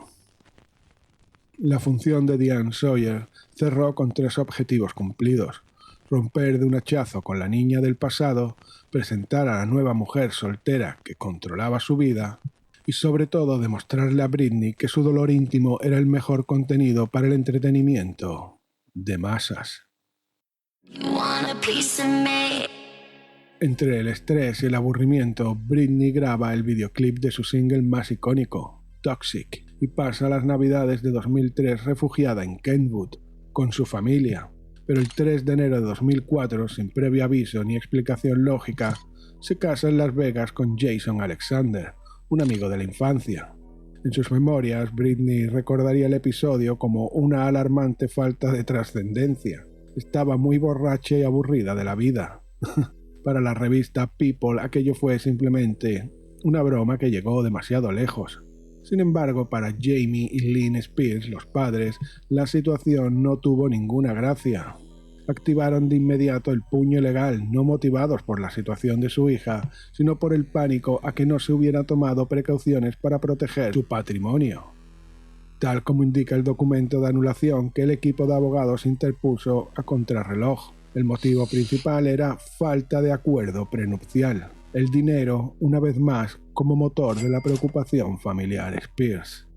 La función de Diane Sawyer cerró con 3 objetivos cumplidos: romper de un hachazo con la niña del pasado, presentar a la nueva mujer soltera que controlaba su vida y sobre todo demostrarle a Britney que su dolor íntimo era el mejor contenido para el entretenimiento de masas. Entre el estrés y el aburrimiento, Britney graba el videoclip de su single más icónico, Toxic, y pasa las navidades de 2003 refugiada en Kentwood con su familia. Pero el 3 de enero de 2004, sin previo aviso ni explicación lógica, se casa en Las Vegas con Jason Alexander, un amigo de la infancia. En sus memorias, Britney recordaría el episodio como una alarmante falta de trascendencia. Estaba muy borracha y aburrida de la vida. Para la revista People, aquello fue simplemente una broma que llegó demasiado lejos. Sin embargo, para Jamie y Lynn Spears, los padres, la situación no tuvo ninguna gracia. Activaron de inmediato el puño legal, no motivados por la situación de su hija, sino por el pánico a que no se hubiera tomado precauciones para proteger su patrimonio. tal como indica el documento de anulación que el equipo de abogados interpuso a contrarreloj. El motivo principal era falta de acuerdo prenupcial. El dinero, una vez más, como motor de la preocupación familiar Spears.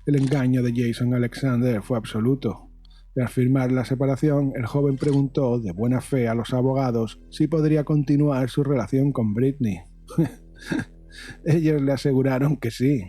El engaño de Jason Alexander fue absoluto. Tras firmar la separación, el joven preguntó de buena fe a los abogados si podría continuar su relación con Britney. Ellos le aseguraron que sí,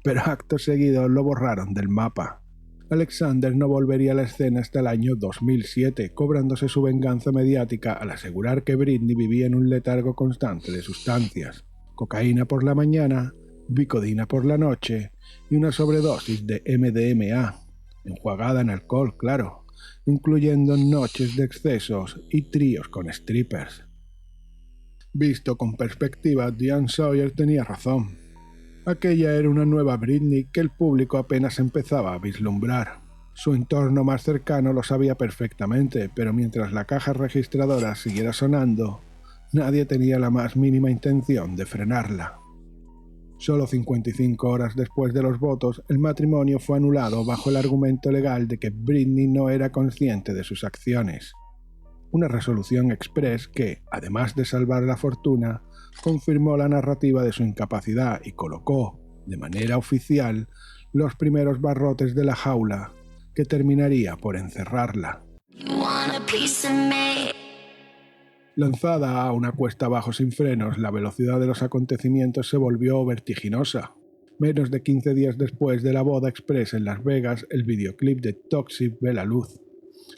pero acto seguido lo borraron del mapa. Alexander no volvería a la escena hasta el año 2007, cobrándose su venganza mediática al asegurar que Britney vivía en un letargo constante de sustancias. Cocaína por la mañana, Vicodina por la noche y una sobredosis de MDMA, enjuagada en alcohol, claro, incluyendo noches de excesos y tríos con strippers. Visto con perspectiva, Diane Sawyer tenía razón. Aquella era una nueva Britney que el público apenas empezaba a vislumbrar. Su entorno más cercano lo sabía perfectamente, pero mientras la caja registradora siguiera sonando, nadie tenía la más mínima intención de frenarla. Solo 55 horas después de los votos, el matrimonio fue anulado bajo el argumento legal de que Britney no era consciente de sus acciones. Una resolución express que, además de salvar la fortuna, confirmó la narrativa de su incapacidad y colocó, de manera oficial, los primeros barrotes de la jaula que terminaría por encerrarla. Lanzada a una cuesta abajo sin frenos, la velocidad de los acontecimientos se volvió vertiginosa. Menos de 15 días después de la boda express en Las Vegas, el videoclip de Toxic ve la luz.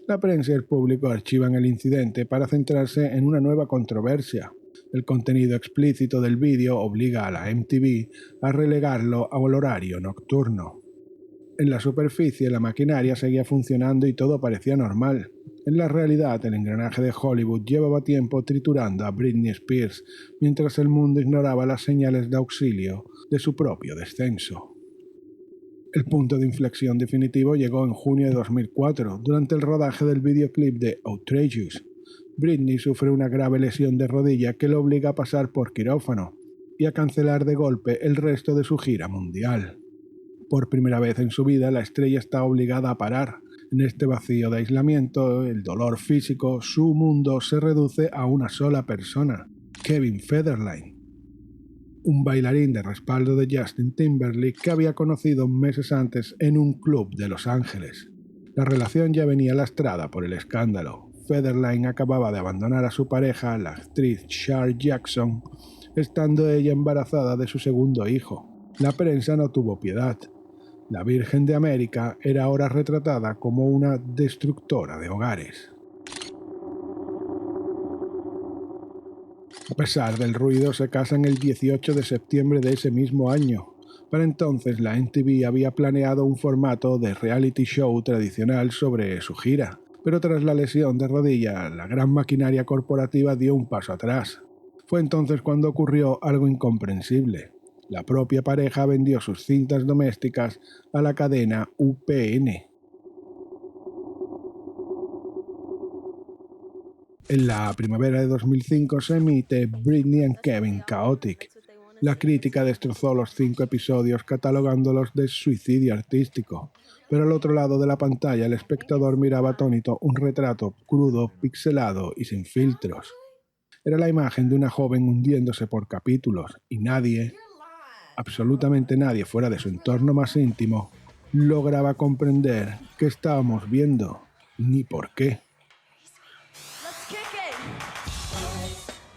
La prensa y el público archivan el incidente para centrarse en una nueva controversia. El contenido explícito del vídeo obliga a la MTV a relegarlo al horario nocturno. En la superficie, la maquinaria seguía funcionando y todo parecía normal. En la realidad, el engranaje de Hollywood llevaba tiempo triturando a Britney Spears, mientras el mundo ignoraba las señales de auxilio de su propio descenso. El punto de inflexión definitivo llegó en junio de 2004, durante el rodaje del videoclip de Outrageous. Britney sufre una grave lesión de rodilla que lo obliga a pasar por quirófano y a cancelar de golpe el resto de su gira mundial. Por primera vez en su vida, la estrella está obligada a parar. En este vacío de aislamiento, el dolor físico, su mundo se reduce a una sola persona, Kevin Federline, un bailarín de respaldo de Justin Timberlake que había conocido meses antes en un club de Los Ángeles. La relación ya venía lastrada por el escándalo. Federline acababa de abandonar a su pareja, la actriz Shar Jackson, estando ella embarazada de su segundo hijo. La prensa no tuvo piedad. La Virgen de América era ahora retratada como una destructora de hogares. A pesar del ruido, se casan el 18 de septiembre de ese mismo año. Para entonces, la MTV había planeado un formato de reality show tradicional sobre su gira. Pero tras la lesión de rodilla, la gran maquinaria corporativa dio un paso atrás. Fue entonces cuando ocurrió algo incomprensible. La propia pareja vendió sus cintas domésticas a la cadena UPN. En la primavera de 2005 se emite Britney and Kevin Chaotic. La crítica destrozó los 5 episodios catalogándolos de suicidio artístico. Pero al otro lado de la pantalla el espectador miraba atónito un retrato crudo, pixelado y sin filtros. Era la imagen de una joven hundiéndose por capítulos y nadie, absolutamente nadie fuera de su entorno más íntimo, lograba comprender qué estábamos viendo ni por qué.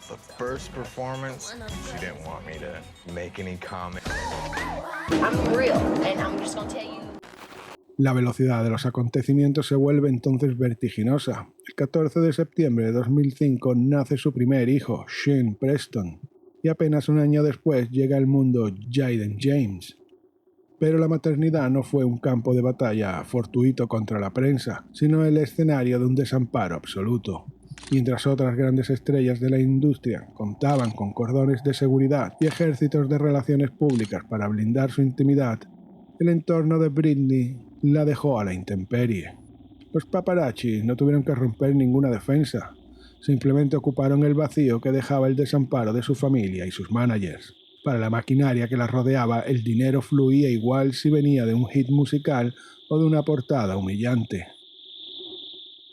The first performance, she didn't want me to make any comment. I'm real, and I'm just gonna tell you. La velocidad de los acontecimientos se vuelve entonces vertiginosa. El 14 de septiembre de 2005 nace su primer hijo, Sean Preston, y apenas un año después llega al mundo Jaden James. Pero la maternidad no fue un campo de batalla fortuito contra la prensa, sino el escenario de un desamparo absoluto. Mientras otras grandes estrellas de la industria contaban con cordones de seguridad y ejércitos de relaciones públicas para blindar su intimidad, el entorno de Britney la dejó a la intemperie. Los paparazzi no tuvieron que romper ninguna defensa, simplemente ocuparon el vacío que dejaba el desamparo de su familia y sus managers. Para la maquinaria que la rodeaba, el dinero fluía igual si venía de un hit musical o de una portada humillante.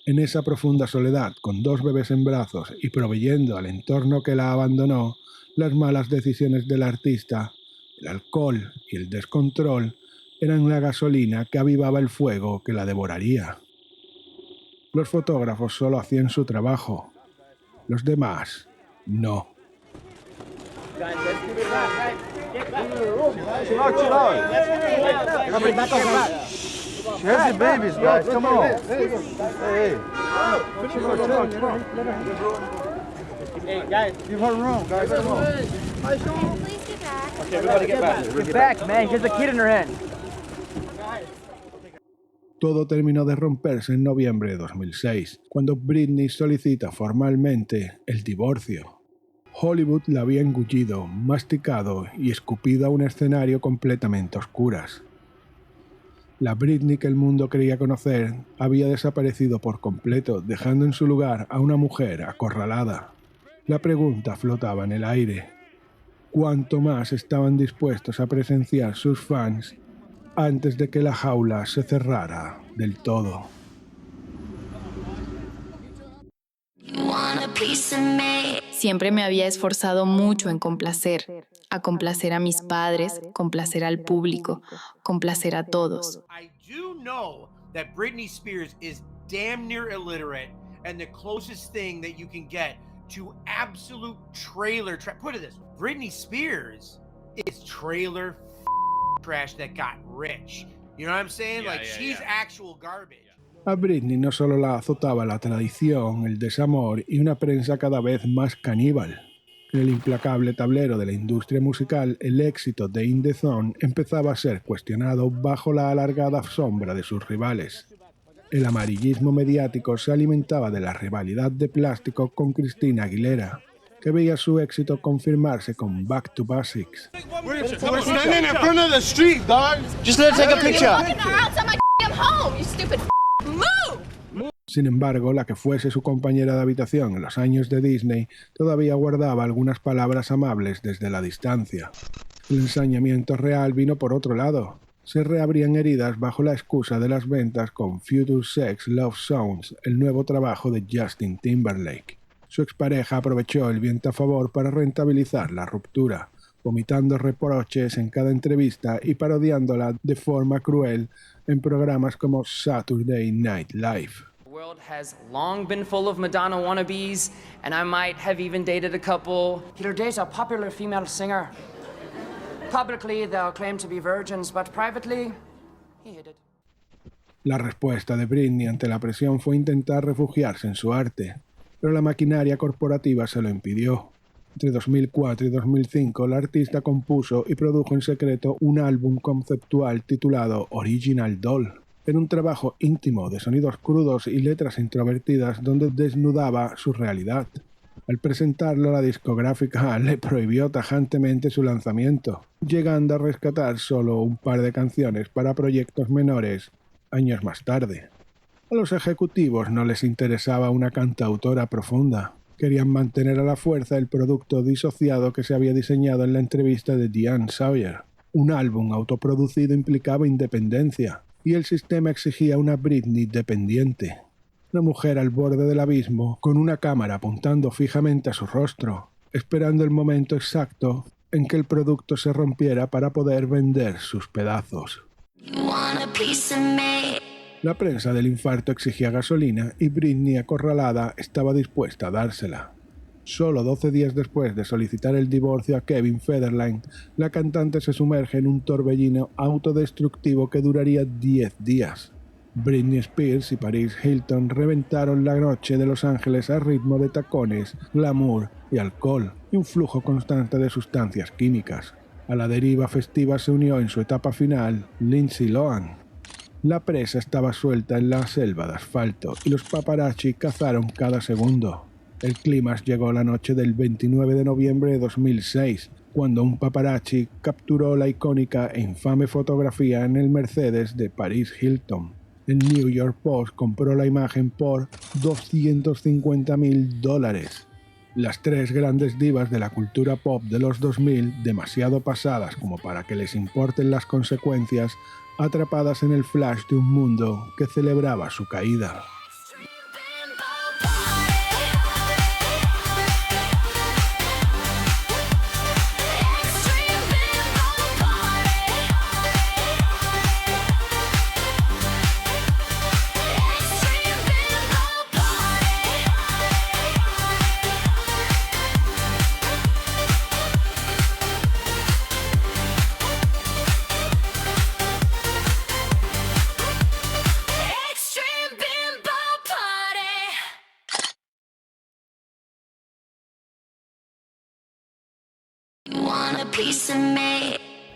En esa profunda soledad, con 2 bebés en brazos y proveyendo al entorno que la abandonó, las malas decisiones del artista, el alcohol y el descontrol eran la gasolina que avivaba el fuego que la devoraría. Los fotógrafos solo hacían su trabajo, los demás no. Here's the babies, guys. Come on. Hey. Hey, guys. Give her room, guys. Come on. Please get back. Okay, we gotta get back. Get back, man. Here's a kid in her hand. Todo terminó de romperse en noviembre de 2006, cuando Britney solicita formalmente el divorcio. Hollywood la había engullido, masticado y escupido a un escenario completamente a oscuras. La Britney que el mundo creía conocer había desaparecido por completo, dejando en su lugar a una mujer acorralada. La pregunta flotaba en el aire: ¿cuánto más estaban dispuestos a presenciar sus fans antes de que la jaula se cerrara del todo? Siempre me había esforzado mucho en complacer a mis padres, complacer al público, complacer a todos. I do know that Britney Spears is damn near illiterate, and the closest thing that you can get to absolute trailer trash. Put it this: Britney Spears is trailer trash that got rich. You know what I'm saying? She's actual garbage. A Britney no solo la azotaba la tradición, el desamor y una prensa cada vez más caníbal. En el implacable tablero de la industria musical, el éxito de In The Zone empezaba a ser cuestionado bajo la alargada sombra de sus rivales. El amarillismo mediático se alimentaba de la rivalidad de plástico con Christina Aguilera, que veía su éxito confirmarse con Back to Basics. We're standing in front of the street, dog. Just let her take a picture. Sin embargo, la que fuese su compañera de habitación en los años de Disney todavía guardaba algunas palabras amables desde la distancia. El ensañamiento real vino por otro lado. Se reabrían heridas bajo la excusa de las ventas con Future Sex Love Songs, el nuevo trabajo de Justin Timberlake. Su expareja aprovechó el viento a favor para rentabilizar la ruptura, vomitando reproches en cada entrevista y parodiándola de forma cruel en programas como Saturday Night Live. The world has long been full of Madonna wannabes, and I might have even dated a couple. He'll date a popular female singer. Publicly, they'll claim to be virgins, but privately, he hid it. La respuesta de Britney ante la presión fue intentar refugiarse en su arte, pero la maquinaria corporativa se lo impidió. Entre 2004 y 2005, la artista compuso y produjo en secreto un álbum conceptual titulado Original Doll. Era un trabajo íntimo de sonidos crudos y letras introvertidas donde desnudaba su realidad. Al presentarlo, la discográfica le prohibió tajantemente su lanzamiento, llegando a rescatar solo un par de canciones para proyectos menores años más tarde. A los ejecutivos no les interesaba una cantautora profunda. Querían mantener a la fuerza el producto disociado que se había diseñado en la entrevista de Diane Sawyer. Un álbum autoproducido implicaba independencia, y el sistema exigía una Britney dependiente. Una mujer al borde del abismo, con una cámara apuntando fijamente a su rostro, esperando el momento exacto en que el producto se rompiera para poder vender sus pedazos. La prensa del infarto exigía gasolina y Britney, acorralada, estaba dispuesta a dársela. Solo 12 días después de solicitar el divorcio a Kevin Federline, la cantante se sumerge en un torbellino autodestructivo que duraría 10 días. Britney Spears y Paris Hilton reventaron la noche de Los Ángeles a ritmo de tacones, glamour y alcohol, y un flujo constante de sustancias químicas. A la deriva festiva se unió en su etapa final Lindsay Lohan. La presa estaba suelta en la selva de asfalto y los paparazzi cazaron cada segundo. El clímax llegó la noche del 29 de noviembre de 2006, cuando un paparazzi capturó la icónica e infame fotografía en el Mercedes de Paris Hilton. El New York Post compró la imagen por $250,000. Las tres grandes divas de la cultura pop de los 2000, demasiado pasadas como para que les importen las consecuencias, atrapadas en el flash de un mundo que celebraba su caída.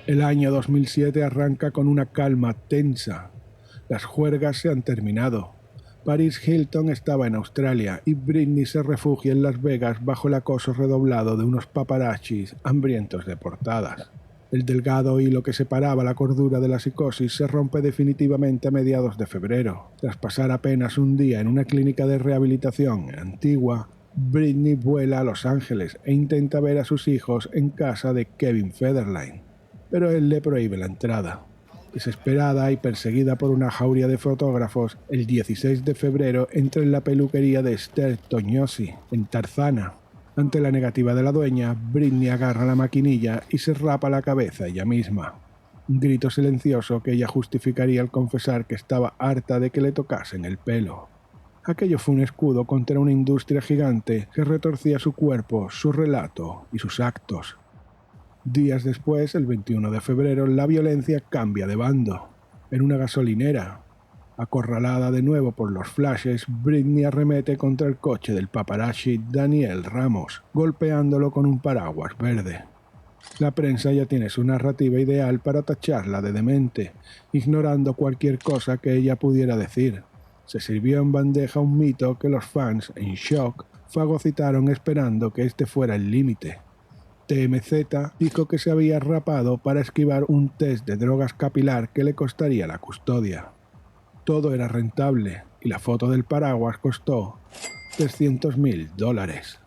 El año 2007 arranca con una calma tensa. Las juergas se han terminado. Paris Hilton estaba en Australia y Britney se refugia en Las Vegas bajo el acoso redoblado de unos paparazzis hambrientos de portadas. El delgado hilo que separaba la cordura de la psicosis se rompe definitivamente a mediados de febrero. Tras pasar apenas un día en una clínica de rehabilitación en Antigua, Britney vuela a Los Ángeles e intenta ver a sus hijos en casa de Kevin Federline, pero él le prohíbe la entrada. Desesperada y perseguida por una jauría de fotógrafos, el 16 de febrero entra en la peluquería de Esther Tognosi, en Tarzana. Ante la negativa de la dueña, Britney agarra la maquinilla y se rapa la cabeza ella misma. Un grito silencioso que ella justificaría al confesar que estaba harta de que le tocasen el pelo. Aquello fue un escudo contra una industria gigante que retorcía su cuerpo, su relato y sus actos. Días después, el 21 de febrero, la violencia cambia de bando. En una gasolinera, acorralada de nuevo por los flashes, Britney arremete contra el coche del paparazzi Daniel Ramos, golpeándolo con un paraguas verde. La prensa ya tiene su narrativa ideal para tacharla de demente, ignorando cualquier cosa que ella pudiera decir. Se sirvió en bandeja un mito que los fans, en shock, fagocitaron esperando que este fuera el límite. TMZ dijo que se había rapado para esquivar un test de drogas capilar que le costaría la custodia. Todo era rentable y la foto del paraguas costó $300,000.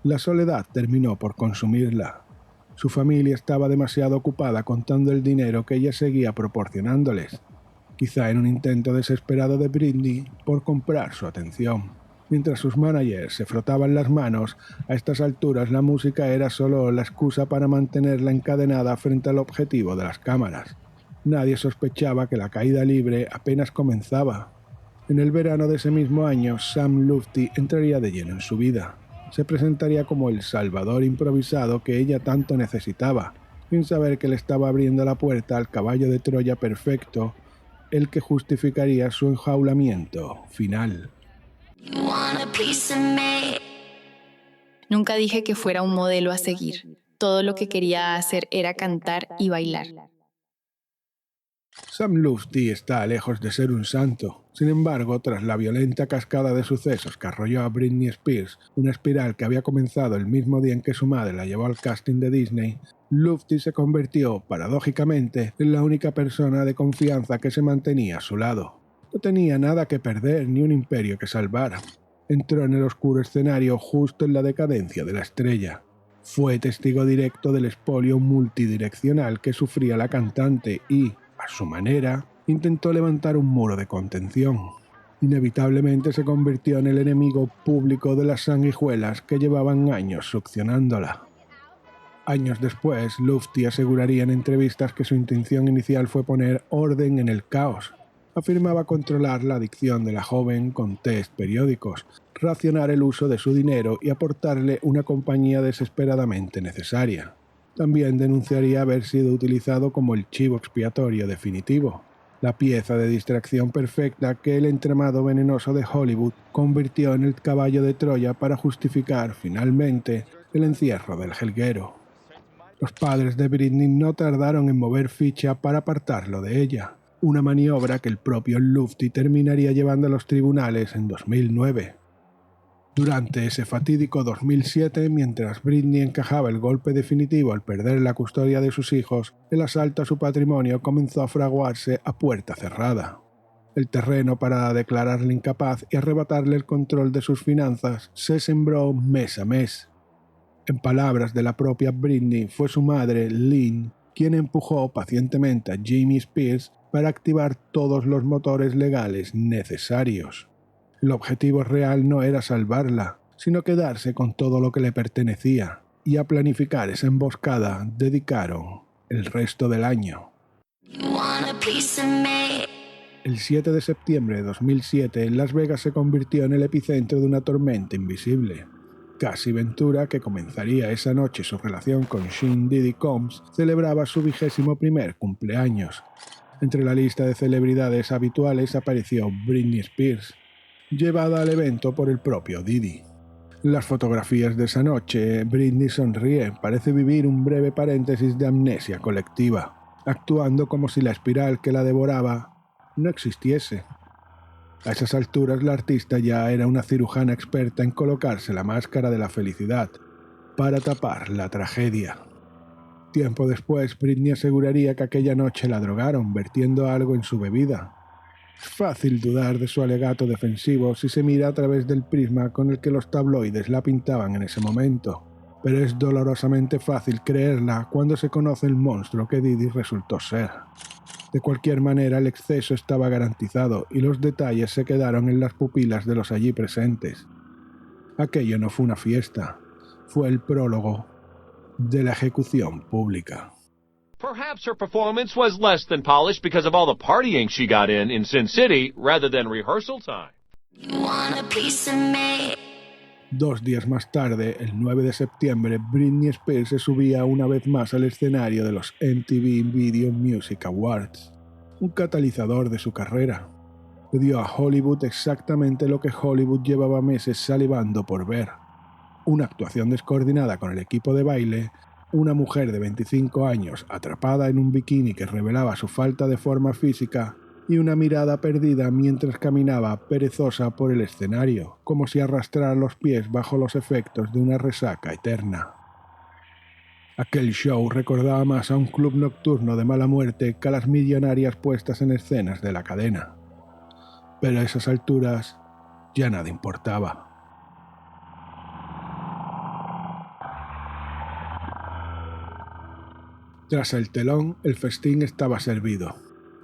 La soledad terminó por consumirla. Su familia estaba demasiado ocupada contando el dinero que ella seguía proporcionándoles, quizá en un intento desesperado de Britney por comprar su atención. Mientras sus managers se frotaban las manos, a estas alturas la música era solo la excusa para mantenerla encadenada frente al objetivo de las cámaras. Nadie sospechaba que la caída libre apenas comenzaba. En el verano de ese mismo año, Sam Lutfi entraría de lleno en su vida. Se presentaría como el salvador improvisado que ella tanto necesitaba, sin saber que le estaba abriendo la puerta al caballo de Troya perfecto, el que justificaría su enjaulamiento final. Nunca dije que fuera un modelo a seguir. Todo lo que quería hacer era cantar y bailar. Sam Lutfi está lejos de ser un santo. Sin embargo, tras la violenta cascada de sucesos que arrolló a Britney Spears, una espiral que había comenzado el mismo día en que su madre la llevó al casting de Disney, Lutfi se convirtió, paradójicamente, en la única persona de confianza que se mantenía a su lado. No tenía nada que perder ni un imperio que salvar. Entró en el oscuro escenario justo en la decadencia de la estrella. Fue testigo directo del expolio multidireccional que sufría la cantante y, a su manera, intentó levantar un muro de contención. Inevitablemente se convirtió en el enemigo público de las sanguijuelas que llevaban años succionándola. Años después, Lutfi aseguraría en entrevistas que su intención inicial fue poner orden en el caos. Afirmaba controlar la adicción de la joven con test periódicos, racionar el uso de su dinero y aportarle una compañía desesperadamente necesaria. También denunciaría haber sido utilizado como el chivo expiatorio definitivo, la pieza de distracción perfecta que el entramado venenoso de Hollywood convirtió en el caballo de Troya para justificar, finalmente, el encierro del jilguero. Los padres de Britney no tardaron en mover ficha para apartarlo de ella, una maniobra que el propio Lutfi terminaría llevando a los tribunales en 2009. Durante ese fatídico 2007, mientras Britney encajaba el golpe definitivo al perder la custodia de sus hijos, el asalto a su patrimonio comenzó a fraguarse a puerta cerrada. El terreno para declararle incapaz y arrebatarle el control de sus finanzas se sembró mes a mes. En palabras de la propia Britney, fue su madre, Lynn, quien empujó pacientemente a Jamie Spears para activar todos los motores legales necesarios. El objetivo real no era salvarla, sino quedarse con todo lo que le pertenecía, y a planificar esa emboscada dedicaron el resto del año. El 7 de septiembre de 2007, Las Vegas se convirtió en el epicentro de una tormenta invisible. Cassie Ventura, que comenzaría esa noche su relación con Sean Diddy Combs, celebraba su 21º cumpleaños. Entre la lista de celebridades habituales apareció Britney Spears, llevada al evento por el propio Diddy. En las fotografías de esa noche, Britney sonríe, parece vivir un breve paréntesis de amnesia colectiva, actuando como si la espiral que la devoraba no existiese. A esas alturas la artista ya era una cirujana experta en colocarse la máscara de la felicidad para tapar la tragedia. Tiempo después, Britney aseguraría que aquella noche la drogaron vertiendo algo en su bebida. Es fácil dudar de su alegato defensivo si se mira a través del prisma con el que los tabloides la pintaban en ese momento, pero es dolorosamente fácil creerla cuando se conoce el monstruo que Diddy resultó ser. De cualquier manera, el exceso estaba garantizado y los detalles se quedaron en las pupilas de los allí presentes. Aquello no fue una fiesta, fue el prólogo de la ejecución pública. Perhaps her performance was less than polished because of all the partying she got in Sin City rather than rehearsal time. 2 días más tarde, el 9 de septiembre, Britney Spears se subía una vez más al escenario de los MTV Video Music Awards, un catalizador de su carrera. Le dio a Hollywood exactamente lo que Hollywood llevaba meses salivando por ver: una actuación descoordinada con el equipo de baile, una mujer de 25 años atrapada en un bikini que revelaba su falta de forma física y una mirada perdida mientras caminaba perezosa por el escenario, como si arrastrara los pies bajo los efectos de una resaca eterna. Aquel show recordaba más a un club nocturno de mala muerte que a las millonarias puestas en escenas de la cadena. Pero a esas alturas ya nada importaba. Tras el telón, el festín estaba servido.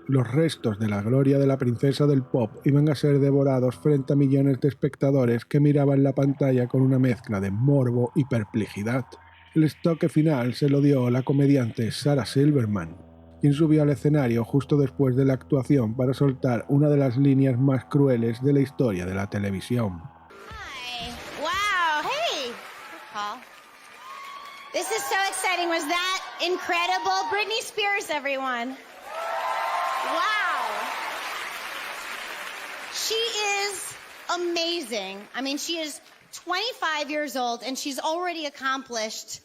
Los restos de la gloria de la princesa del pop iban a ser devorados frente a millones de espectadores que miraban la pantalla con una mezcla de morbo y perplejidad. El estoque final se lo dio la comediante Sarah Silverman, quien subió al escenario justo después de la actuación para soltar una de las líneas más crueles de la historia de la televisión. Hi. Wow. Hey. Paul. This is so exciting. Was that incredible? Britney Spears, everyone. Wow. She is amazing. I mean, she is 25 years old and she's already accomplished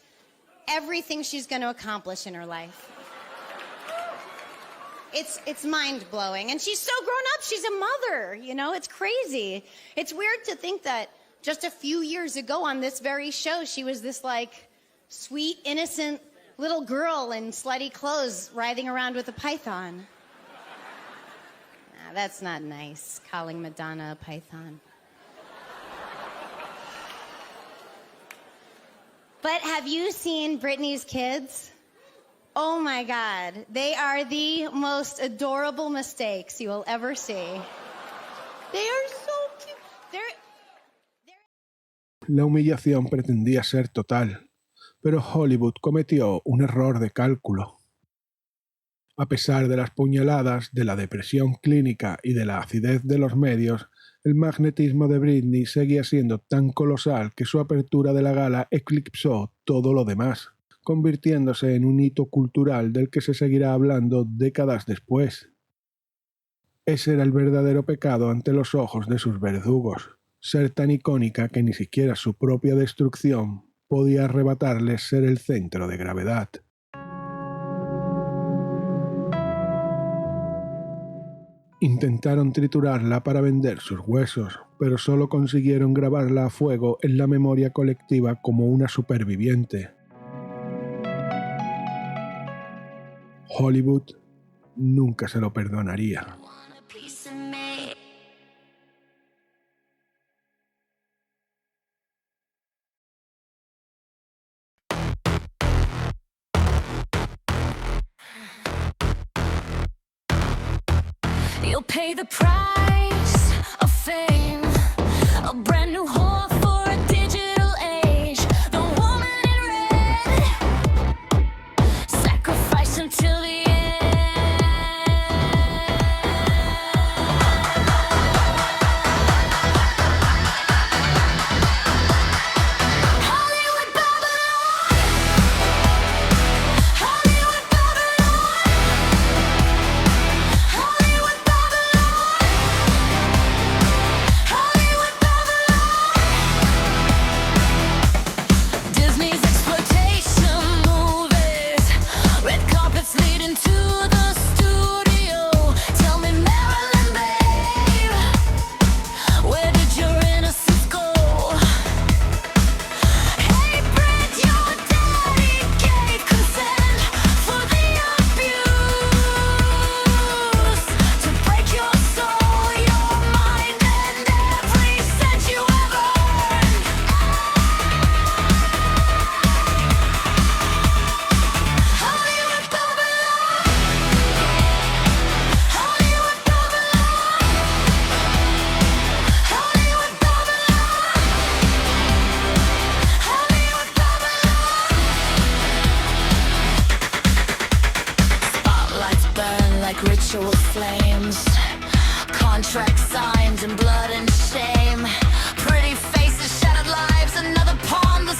everything she's going to accomplish in her life. It's mind-blowing. And she's so grown up. She's a mother, you know? It's crazy. It's weird to think that just a few years ago on this very show, she was this, like, sweet, innocent little girl in slutty clothes riding around with a python. Nah, that's not nice, calling Madonna a python. But have you seen Britney's kids? Oh my God, they are the most adorable mistakes you will ever see. They are so cute. La humillación pretendía ser total, pero Hollywood cometió un error de cálculo. A pesar de las puñaladas, de la depresión clínica y de la acidez de los medios, el magnetismo de Britney seguía siendo tan colosal que su apertura de la gala eclipsó todo lo demás, convirtiéndose en un hito cultural del que se seguirá hablando décadas después. Ese era el verdadero pecado ante los ojos de sus verdugos, ser tan icónica que ni siquiera su propia destrucción podía arrebatarles ser el centro de gravedad. Intentaron triturarla para vender sus huesos, pero solo consiguieron grabarla a fuego en la memoria colectiva como una superviviente. Hollywood nunca se lo perdonaría. You'll pay the price of fame, a brand new whore for a digital age. The woman in red, sacrifice until the end. Hollywood Babylon, Hollywood Babylon, Hollywood Babylon, Hollywood Babylon. Disney's exploitation movies, red carpets leading to the studio. Tell me, Marilyn, babe, where did your innocence go? Hey, Brett, your daddy gave consent for the abuse, to break your soul, your mind, and every cent you ever earned. Hollywood Babylon, Hollywood Babylon, Hollywood Babylon, Hollywood Babylon. Spotlights burn like ritual flames, contracts signed in blood and shame, pretty faces, shattered lives, another pawn the